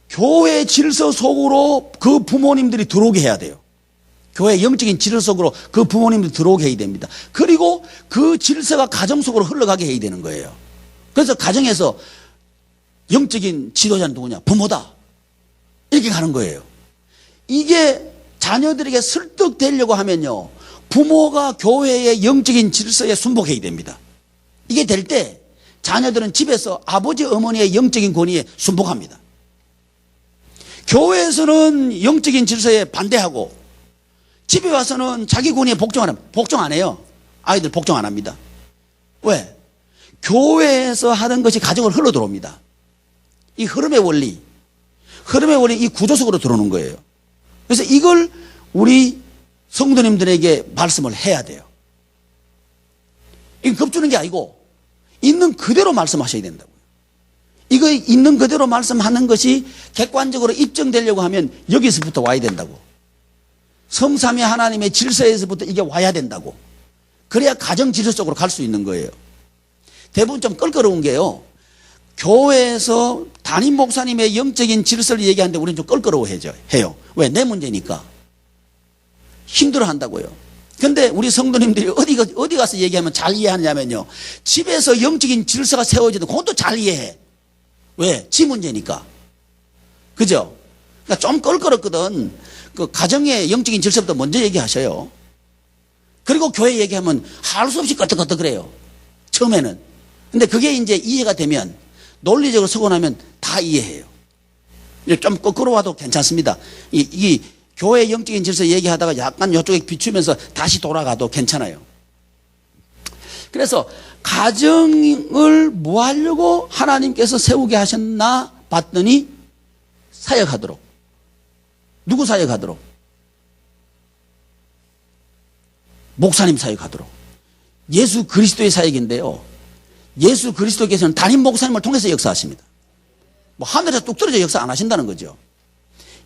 교회 질서 속으로 그 부모님들이 들어오게 해야 돼요. 교회 영적인 질서 속으로 그 부모님들이 들어오게 해야 됩니다. 그리고 그 질서가 가정 속으로 흘러가게 해야 되는 거예요. 그래서 가정에서 영적인 지도자는 누구냐? 부모다. 이렇게 가는 거예요. 이게 자녀들에게 설득되려고 하면요, 부모가 교회의 영적인 질서에 순복해야 됩니다. 이게 될 때 자녀들은 집에서 아버지 어머니의 영적인 권위에 순복합니다. 교회에서는 영적인 질서에 반대하고 집에 와서는 자기 권위에 복종 안 해요. 아이들 복종 안 합니다. 왜? 교회에서 하던 것이 가정을 흘러 들어옵니다. 이 흐름의 원리, 이 구조 속으로 들어오는 거예요. 그래서 이걸 우리 성도님들에게 말씀을 해야 돼요. 이거 겁주는 게 아니고 있는 그대로 말씀하셔야 된다고요. 이거 있는 그대로 말씀하는 것이 객관적으로 입증되려고 하면 여기서부터 와야 된다고. 성삼위 하나님의 질서에서부터 이게 와야 된다고. 그래야 가정 질서 쪽으로 갈 수 있는 거예요. 대부분 좀 껄끄러운 게요, 교회에서 담임 목사님의 영적인 질서를 얘기하는데 우리는 좀 껄끄러워해요. 왜? 내 문제니까. 힘들어 한다고요. 근데 우리 성도님들이 어디 가서 얘기하면 잘 이해하냐면요, 집에서 영적인 질서가 세워지도 그것도 잘 이해해. 왜? 지 문제니까. 그죠? 그러니까 좀 껄끄럽거든. 그 가정의 영적인 질서부터 먼저 얘기하셔요. 그리고 교회 얘기하면 할 수 없이 끄떡끄떡 그래요. 처음에는. 근데 그게 이제 이해가 되면, 논리적으로 서고 나면 다 이해해요. 좀 거꾸로와도 괜찮습니다. 이 교회 영적인 질서 얘기하다가 약간 이쪽에 비추면서 다시 돌아가도 괜찮아요. 그래서 가정을 뭐 하려고 하나님께서 세우게 하셨나 봤더니 사역하도록. 누구 사역하도록? 목사님 사역하도록. 예수 그리스도의 사역인데요, 예수 그리스도께서는 담임 목사님을 통해서 역사하십니다. 뭐 하늘에서 뚝 떨어져 역사 안 하신다는 거죠.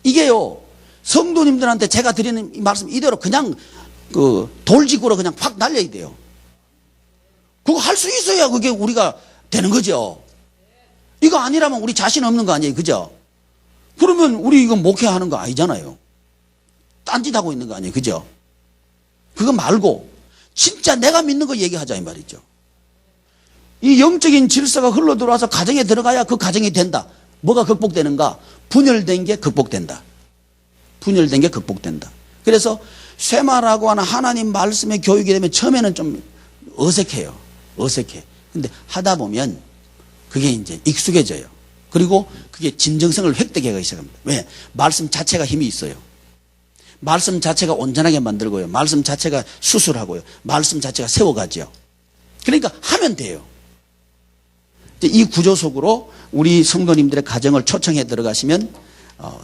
이게요, 성도님들한테 제가 드리는 이 말씀 이대로 그냥 그 돌직구로 그냥 확 날려야 돼요. 그거 할 수 있어야 그게 우리가 되는 거죠. 이거 아니라면 우리 자신 없는 거 아니에요. 그죠? 그러면 우리 이거 목회하는 거 아니잖아요. 딴짓하고 있는 거 아니에요. 그죠? 그거 말고 진짜 내가 믿는 거 얘기하자 이 말이죠. 이 영적인 질서가 흘러 들어와서 가정에 들어가야 그 가정이 된다. 뭐가 극복되는가? 분열된 게 극복된다. 분열된 게 극복된다. 그래서 쇠마라고 하는 하나님 말씀의 교육이 되면 처음에는 좀 어색해요. 어색해. 근데 하다 보면 그게 이제 익숙해져요. 그리고 그게 진정성을 획득해 가기 시작합니다. 왜? 말씀 자체가 힘이 있어요. 말씀 자체가 온전하게 만들고요. 말씀 자체가 수술하고요. 말씀 자체가 세워가죠. 그러니까 하면 돼요. 이 구조 속으로 우리 성도님들의 가정을 초청해 들어가시면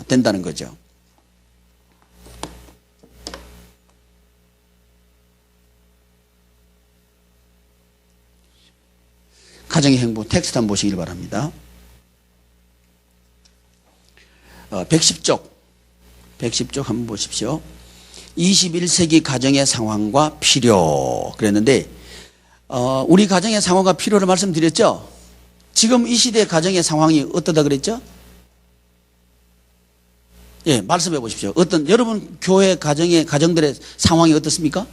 된다는 거죠. 가정의 행복 텍스트 한번 보시길 바랍니다. 110쪽 한번 보십시오. 21세기 가정의 상황과 필요 그랬는데, 우리 가정의 상황과 필요를 말씀드렸죠. 지금 이 시대의 가정의 상황이 어떠다 그랬죠? 예, 말씀해 보십시오. 어떤 여러분 교회 가정들의 상황이 어떻습니까?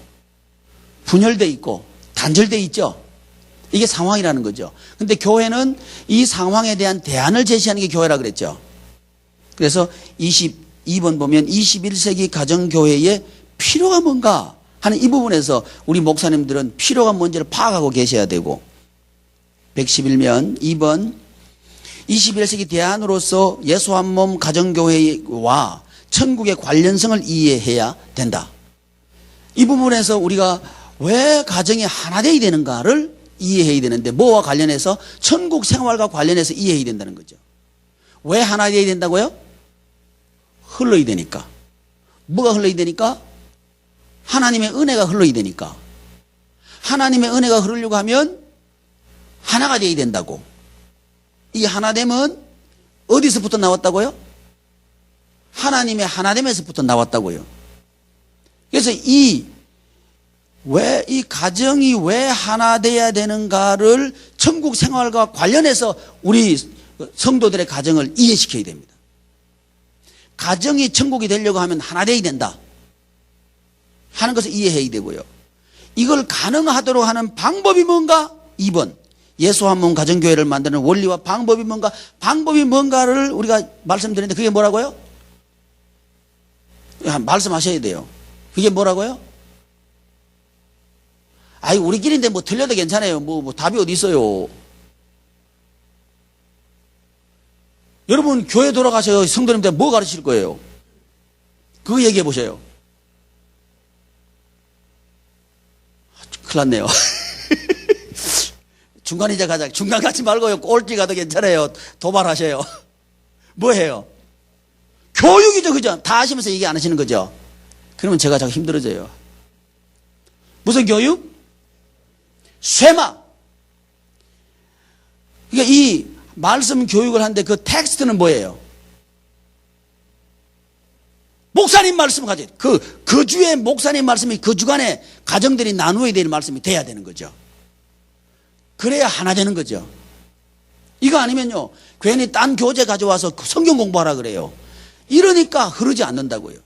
분열돼 있고 단절돼 있죠. 이게 상황이라는 거죠. 근데 교회는 이 상황에 대한 대안을 제시하는 게 교회라 그랬죠. 그래서 22번 보면 21세기 가정교회의 필요가 뭔가 하는 이 부분에서 우리 목사님들은 필요가 뭔지를 파악하고 계셔야 되고, 111면 2번 21세기 대안으로서 예수 한 몸 가정교회와 천국의 관련성을 이해해야 된다. 이 부분에서 우리가 왜 가정이 하나 되어야 되는가를 이해해야 되는데, 뭐와 관련해서? 천국 생활과 관련해서 이해해야 된다는 거죠. 왜 하나 되어야 된다고요? 흘러야 되니까. 뭐가 흘러야 되니까? 하나님의 은혜가 흘러야 되니까. 하나님의 은혜가 흐르려고 하면 하나가 되어야 된다고. 이 하나됨은 어디서부터 나왔다고요? 하나님의 하나됨에서부터 나왔다고요. 그래서 이 가정이 왜 하나 돼야 되는가를 천국 생활과 관련해서 우리 성도들의 가정을 이해시켜야 됩니다. 가정이 천국이 되려고 하면 하나 돼야 된다 하는 것을 이해해야 되고요. 이걸 가능하도록 하는 방법이 뭔가? 2번 예수 한 몸 가정교회를 만드는 원리와 방법이 뭔가? 방법이 뭔가를 우리가 말씀드렸는데 그게 뭐라고요? 말씀하셔야 돼요. 그게 뭐라고요? 아이, 우리끼리인데 뭐 틀려도 괜찮아요. 뭐 답이 어디 있어요. 여러분, 교회 돌아가셔요. 성도님들 뭐 가르칠 거예요? 그거 얘기해 보세요. 큰일 났네요. 중간 이제 가자. 중간 가지 말고요. 꼴찌 가도 괜찮아요. 도발하셔요. 뭐 해요? 교육이죠, 그죠? 다 하시면서 얘기 안 하시는 거죠? 그러면 제가 자꾸 힘들어져요. 무슨 교육? 쇠마. 그러니까 이 말씀 교육을 하는데 그 텍스트는 뭐예요? 목사님 말씀 가지고 그 주에 목사님 말씀이 그 주간에 가정들이 나누어야 될 말씀이 돼야 되는 거죠. 그래야 하나 되는 거죠. 이거 아니면요, 괜히 딴 교재 가져와서 성경 공부하라 그래요. 이러니까 흐르지 않는다고요.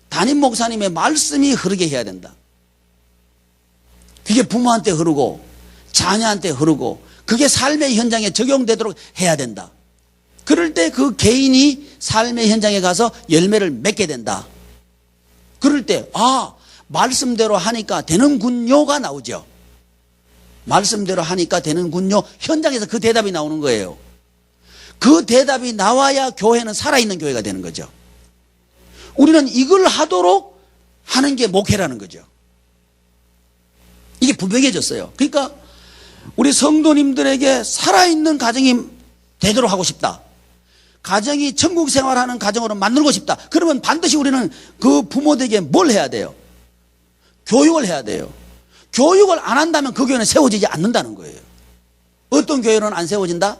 담임 목사님의 말씀이 흐르게 해야 된다. 그게 부모한테 흐르고 자녀한테 흐르고 그게 삶의 현장에 적용되도록 해야 된다. 그럴 때 그 개인이 삶의 현장에 가서 열매를 맺게 된다. 그럴 때 말씀대로 하니까 되는군요가 나오죠. 말씀대로 하니까 되는군요. 현장에서 그 대답이 나오는 거예요. 그 대답이 나와야 교회는 살아있는 교회가 되는 거죠. 우리는 이걸 하도록 하는 게 목회라는 거죠. 이게 분명해졌어요. 그러니까 우리 성도님들에게 살아있는 가정이 되도록 하고 싶다. 가정이 천국 생활하는 가정으로 만들고 싶다. 그러면 반드시 우리는 그 부모들에게 뭘 해야 돼요? 교육을 해야 돼요. 교육을 안 한다면 그 교회는 세워지지 않는다는 거예요. 어떤 교회는 안 세워진다?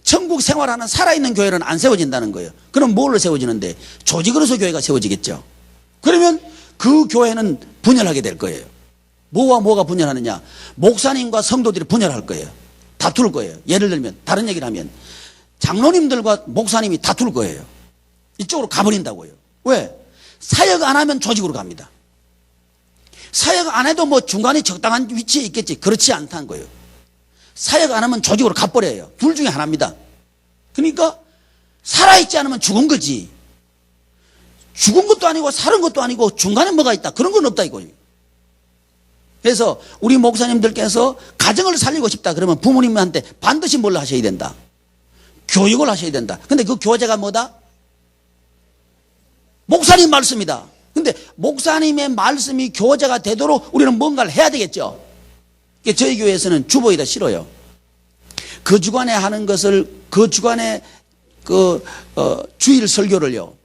천국 생활하는 살아있는 교회는 안 세워진다는 거예요. 그럼 뭘로 세워지는데? 조직으로서 교회가 세워지겠죠. 그러면 그 교회는 분열하게 될 거예요. 뭐와 뭐가 분열하느냐? 목사님과 성도들이 분열할 거예요. 다툴 거예요. 예를 들면 다른 얘기를 하면 장로님들과 목사님이 다툴 거예요. 이쪽으로 가버린다고요. 왜? 사역 안 하면 조직으로 갑니다. 사역 안 해도 뭐 중간에 적당한 위치에 있겠지. 그렇지 않다는 거예요. 사역 안 하면 조직으로 가버려요. 둘 중에 하나입니다. 그러니까 살아있지 않으면 죽은 거지. 죽은 것도 아니고 살은 것도 아니고 중간에 뭐가 있다. 그런 건 없다 이거예요. 그래서 우리 목사님들께서 가정을 살리고 싶다 그러면 부모님한테 반드시 뭘 하셔야 된다? 교육을 하셔야 된다. 근데 그 교재가 뭐다? 목사님 말씀이다. 근데 목사님의 말씀이 교재가 되도록 우리는 뭔가를 해야 되겠죠. 저희 교회에서는 주보에다 실어요. 그 주간에 하는 것을 그 주간에 주일 설교를요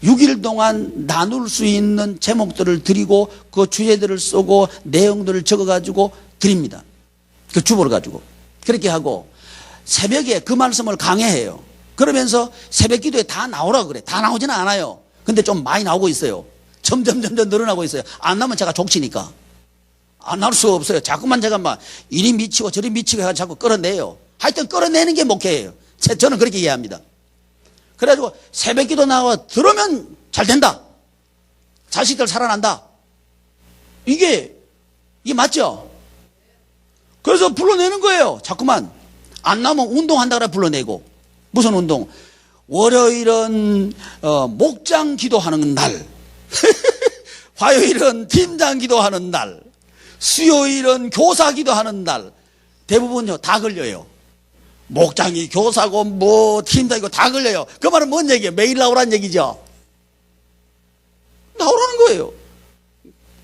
6일 동안 나눌 수 있는 제목들을 드리고 그 주제들을 쓰고 내용들을 적어가지고 드립니다. 그 주보를 가지고 그렇게 하고 새벽에 그 말씀을 강해해요. 그러면서 새벽 기도에 다 나오라고 그래. 다 나오지는 않아요. 근데 좀 많이 나오고 있어요. 점점 늘어나고 있어요. 안 나오면 제가 족치니까 안 나올 수가 없어요. 자꾸만 제가 막 이리 미치고 저리 미치고 해서 자꾸 끌어내요. 하여튼 끌어내는 게 목회예요. 저는 그렇게 이해합니다. 그래가지고 새벽 기도 나와 들으면 잘 된다. 자식들 살아난다. 이게 맞죠? 그래서 불러내는 거예요. 자꾸만. 안 나오면 운동한다 그래 불러내고. 무슨 운동? 월요일은 목장 기도하는 날. 화요일은 팀장 기도하는 날. 수요일은 교사 기도하는 날. 대부분요 다 걸려요. 목장이 교사고 뭐 팀장이고 다 걸려요. 그 말은 뭔 얘기예요? 매일 나오라는 얘기죠. 나오라는 거예요.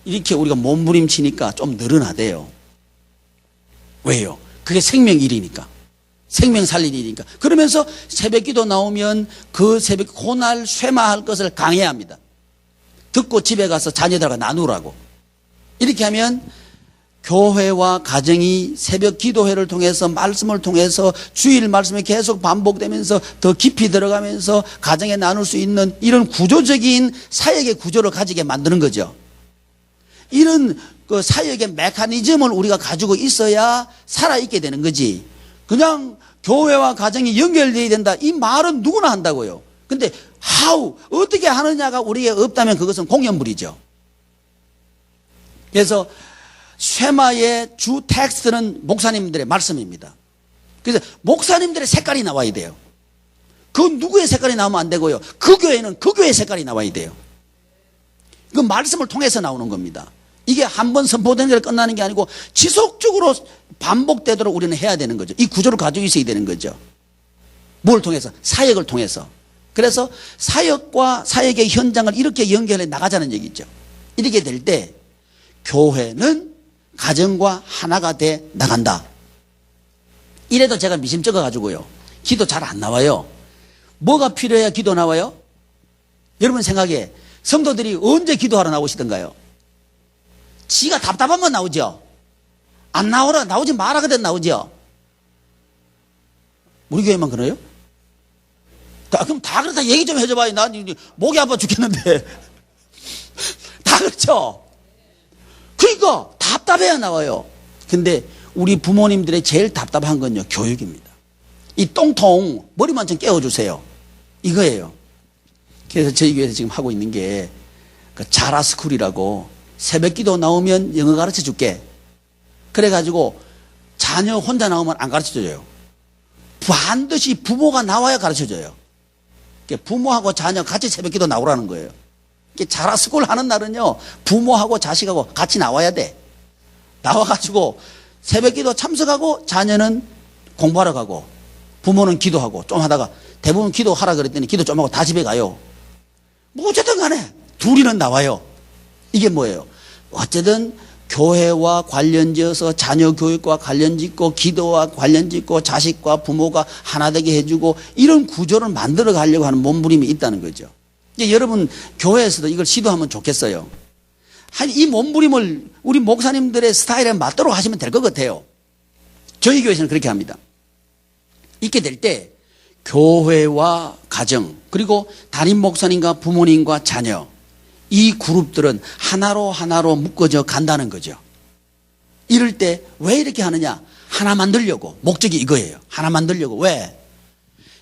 이렇게 우리가 몸부림치니까 좀 늘어나대요. 왜요? 그게 생명일이니까. 생명 살릴 일이니까. 그러면서 새벽기도 나오면 그 새벽 그날 쇠마할 것을 강해합니다. 듣고 집에 가서 자녀들과 나누라고. 이렇게 하면 교회와 가정이 새벽 기도회를 통해서 말씀을 통해서 주일 말씀이 계속 반복되면서 더 깊이 들어가면서 가정에 나눌 수 있는 이런 구조적인 사역의 구조를 가지게 만드는 거죠. 이런 그 사역의 메커니즘을 우리가 가지고 있어야 살아있게 되는 거지. 그냥 교회와 가정이 연결되어야 된다. 이 말은 누구나 한다고요. 근데 어떻게 하느냐가 우리에 없다면 그것은 공연불이죠. 그래서 쇠마의 주 텍스트는 목사님들의 말씀입니다. 그래서 목사님들의 색깔이 나와야 돼요. 그 누구의 색깔이 나오면 안 되고요. 그 교회는 그 교회의 색깔이 나와야 돼요. 그 말씀을 통해서 나오는 겁니다. 이게 한 번 선포된 게 끝나는 게 아니고 지속적으로 반복되도록 우리는 해야 되는 거죠. 이 구조를 가지고 있어야 되는 거죠. 뭘 통해서? 사역을 통해서. 그래서 사역과 사역의 현장을 이렇게 연결해 나가자는 얘기죠. 이렇게 될 때 교회는 가정과 하나가 돼 나간다. 이래도 제가 미심쩍어 가지고요. 기도 잘 안 나와요. 뭐가 필요해야 기도 나와요? 여러분 생각에 성도들이 언제 기도하러 나오시던가요? 지가 답답하면 나오죠. 안 나오라, 나오지 마라 그랬 나오죠. 우리 교회만 그래요? 그럼 다 그렇다 얘기 좀 해줘봐요. 난 목이 아파 죽겠는데. 다 그렇죠? 그러니까 답답해야 나와요. 근데 우리 부모님들의 제일 답답한 건요, 교육입니다. 이 똥통 머리만 좀 깨워주세요. 이거예요. 그래서 저희 교회에서 지금 하고 있는 게 자라스쿨이라고 새벽 기도 나오면 영어 가르쳐 줄게. 그래가지고 자녀 혼자 나오면 안 가르쳐 줘요. 반드시 부모가 나와야 가르쳐 줘요. 부모하고 자녀 같이 새벽 기도 나오라는 거예요. 자라스쿨 하는 날은요, 부모하고 자식하고 같이 나와야 돼. 나와가지고 새벽 기도 참석하고 자녀는 공부하러 가고 부모는 기도하고 좀 하다가 대부분 기도하라 그랬더니 기도 좀 하고 다 집에 가요. 뭐 어쨌든 간에 둘이는 나와요. 이게 뭐예요? 어쨌든 교회와 관련지어서 자녀 교육과 관련짓고 기도와 관련짓고 자식과 부모가 하나 되게 해주고 이런 구조를 만들어 가려고 하는 몸부림이 있다는 거죠. 이제 여러분 교회에서도 이걸 시도하면 좋겠어요. 이 몸부림을 우리 목사님들의 스타일에 맞도록 하시면 될 것 같아요. 저희 교회에서는 그렇게 합니다. 이렇게 될 때 교회와 가정 그리고 담임 목사님과 부모님과 자녀 이 그룹들은 하나로 묶어져 간다는 거죠. 이럴 때 왜 이렇게 하느냐? 하나 만들려고. 목적이 이거예요. 하나 만들려고. 왜?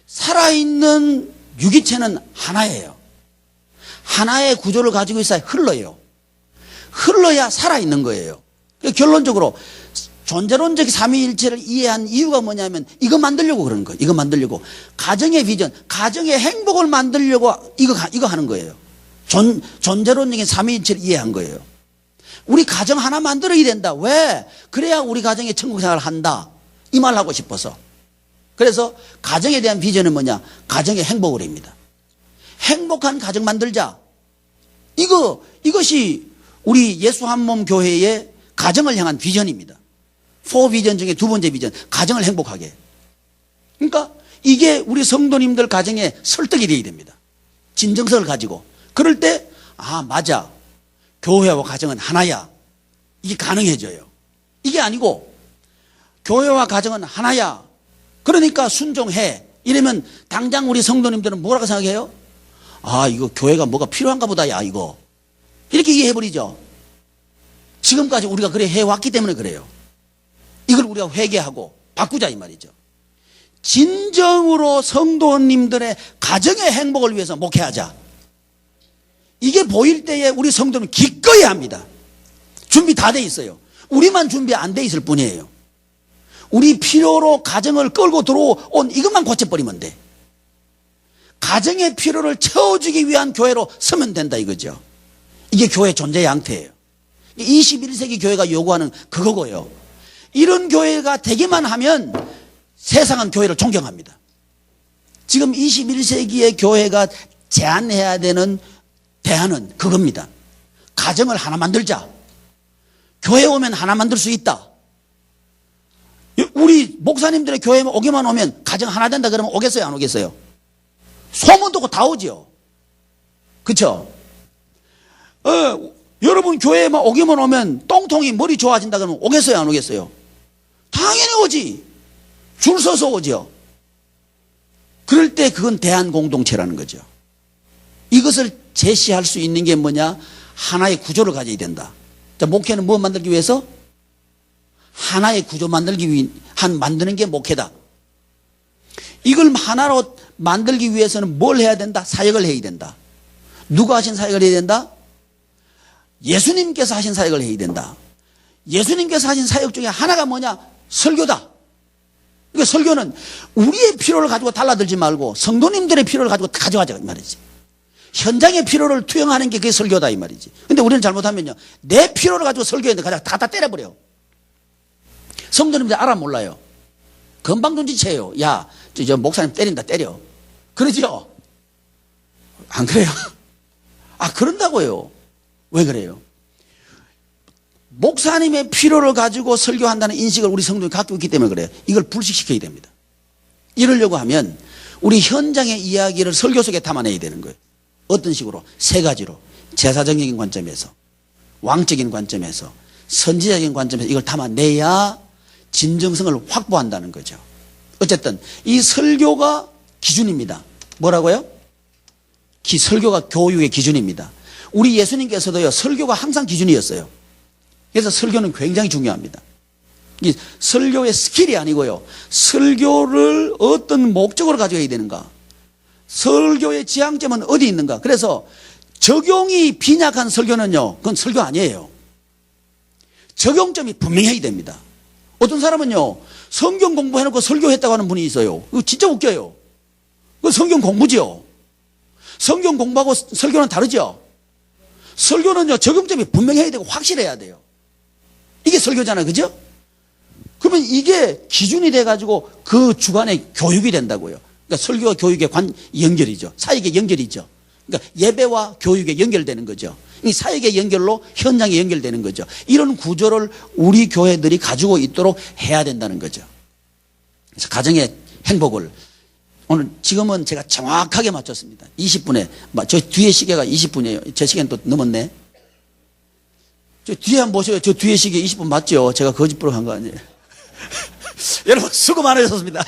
살아있는 유기체는 하나예요. 하나의 구조를 가지고 있어야 흘러요. 흘러야 살아있는 거예요. 결론적으로 존재론적 삼위일체를 이해한 이유가 뭐냐면 이거 만들려고 그러는 거예요. 이거 만들려고. 가정의 비전, 가정의 행복을 만들려고 이거 하는 거예요. 존재론적인 삼위일체를 이해한 거예요. 우리 가정 하나 만들어야 된다. 왜? 그래야 우리 가정이 천국 생활을 한다. 이 말 하고 싶어서. 그래서 가정에 대한 비전은 뭐냐? 가정의 행복을 입니다. 행복한 가정 만들자. 이것이 우리 예수 한 몸 교회의 가정을 향한 비전입니다. 4비전 중에 두 번째 비전, 가정을 행복하게. 그러니까 이게 우리 성도님들 가정에 설득이 되어야 됩니다. 진정성을 가지고. 그럴 때, 아, 맞아. 교회와 가정은 하나야. 이게 가능해져요. 이게 아니고, 교회와 가정은 하나야. 그러니까 순종해. 이러면 당장 우리 성도님들은 뭐라고 생각해요? 아, 이거 교회가 뭐가 필요한가 보다, 야, 이거. 이렇게 이해해버리죠. 지금까지 우리가 그래 해왔기 때문에 그래요. 이걸 우리가 회개하고 바꾸자 이 말이죠. 진정으로 성도님들의 가정의 행복을 위해서 목회하자. 이게 보일 때에 우리 성도는 기꺼이 합니다. 준비 다 돼 있어요. 우리만 준비 안 돼 있을 뿐이에요. 우리 필요로 가정을 끌고 들어온 이것만 고쳐버리면 돼. 가정의 필요를 채워주기 위한 교회로 서면 된다 이거죠. 이게 교회 존재 양태예요. 21세기 교회가 요구하는 그거고요. 이런 교회가 되기만 하면 세상은 교회를 존경합니다. 지금 21세기의 교회가 제안해야 되는 대안은 그겁니다. 가정을 하나 만들자. 교회 오면 하나 만들 수 있다. 우리 목사님들의 교회에 오기만 오면 가정 하나 된다 그러면 오겠어요 안 오겠어요? 소문 듣고 다 오죠. 그렇죠? 여러분 교회에만 오기만 오면 똥통이 머리 좋아진다 그러면 오겠어요 안 오겠어요? 당연히 오지. 줄 서서 오죠. 그럴 때 그건 대한공동체라는 거죠. 이것을 제시할 수 있는 게 뭐냐? 하나의 구조를 가져야 된다. 자, 목회는 뭐 만들기 위해서? 하나의 구조 만드는 게 목회다. 이걸 하나로 만들기 위해서는 뭘 해야 된다? 사역을 해야 된다. 누가 하신 사역을 해야 된다? 예수님께서 하신 사역을 해야 된다. 예수님께서 하신 사역 중에 하나가 뭐냐? 설교다. 그러니까 설교는 우리의 필요를 가지고 달라들지 말고 성도님들의 필요를 가지고 가져가자 이 말이지. 현장의 필요를 투영하는 게 그게 설교다 이 말이지. 근데 우리는 잘못하면요, 내 필요를 가지고 설교했는데 가자 다 때려버려. 성도님들 알아 몰라요. 건방진짓이에요. 야, 저 목사님 때린다 때려. 그러죠? 안 그래요? 아, 그런다고요. 왜 그래요? 목사님의 필요를 가지고 설교한다는 인식을 우리 성도님이 갖고 있기 때문에 그래요. 이걸 불식시켜야 됩니다. 이러려고 하면 우리 현장의 이야기를 설교 속에 담아내야 되는 거예요. 어떤 식으로? 세 가지로. 제사적인 관점에서, 왕적인 관점에서, 선지자적인 관점에서 이걸 담아내야 진정성을 확보한다는 거죠. 어쨌든 이 설교가 기준입니다. 뭐라고요? 설교가 교육의 기준입니다. 우리 예수님께서도요, 설교가 항상 기준이었어요. 그래서 설교는 굉장히 중요합니다. 이 설교의 스킬이 아니고요, 설교를 어떤 목적으로 가져야 되는가, 설교의 지향점은 어디 있는가. 그래서 적용이 빈약한 설교는요, 그건 설교 아니에요. 적용점이 분명해야 됩니다. 어떤 사람은요, 성경 공부해놓고 설교했다고 하는 분이 있어요. 이거 진짜 웃겨요. 그건 성경 공부죠. 성경 공부하고 설교는 다르죠. 설교는요, 적용점이 분명해야 되고 확실해야 돼요. 이게 설교잖아요. 그죠? 그러면 이게 기준이 돼가지고 그 주관의 교육이 된다고요. 그러니까 설교와 교육의 연결이죠. 사역의 연결이죠. 그러니까 예배와 교육에 연결되는 거죠. 이 사역의 연결로 현장에 연결되는 거죠. 이런 구조를 우리 교회들이 가지고 있도록 해야 된다는 거죠. 그래서 가정의 행복을 오늘 지금은 제가 정확하게 맞췄습니다. 20분에. 저 뒤에 시계가 20분이에요. 제 시계는 또 넘었네. 저 뒤에 한번 보세요. 저 뒤에 시계 20분 맞죠? 제가 거짓부로 한 거 아니에요. 여러분 수고 많으셨습니다.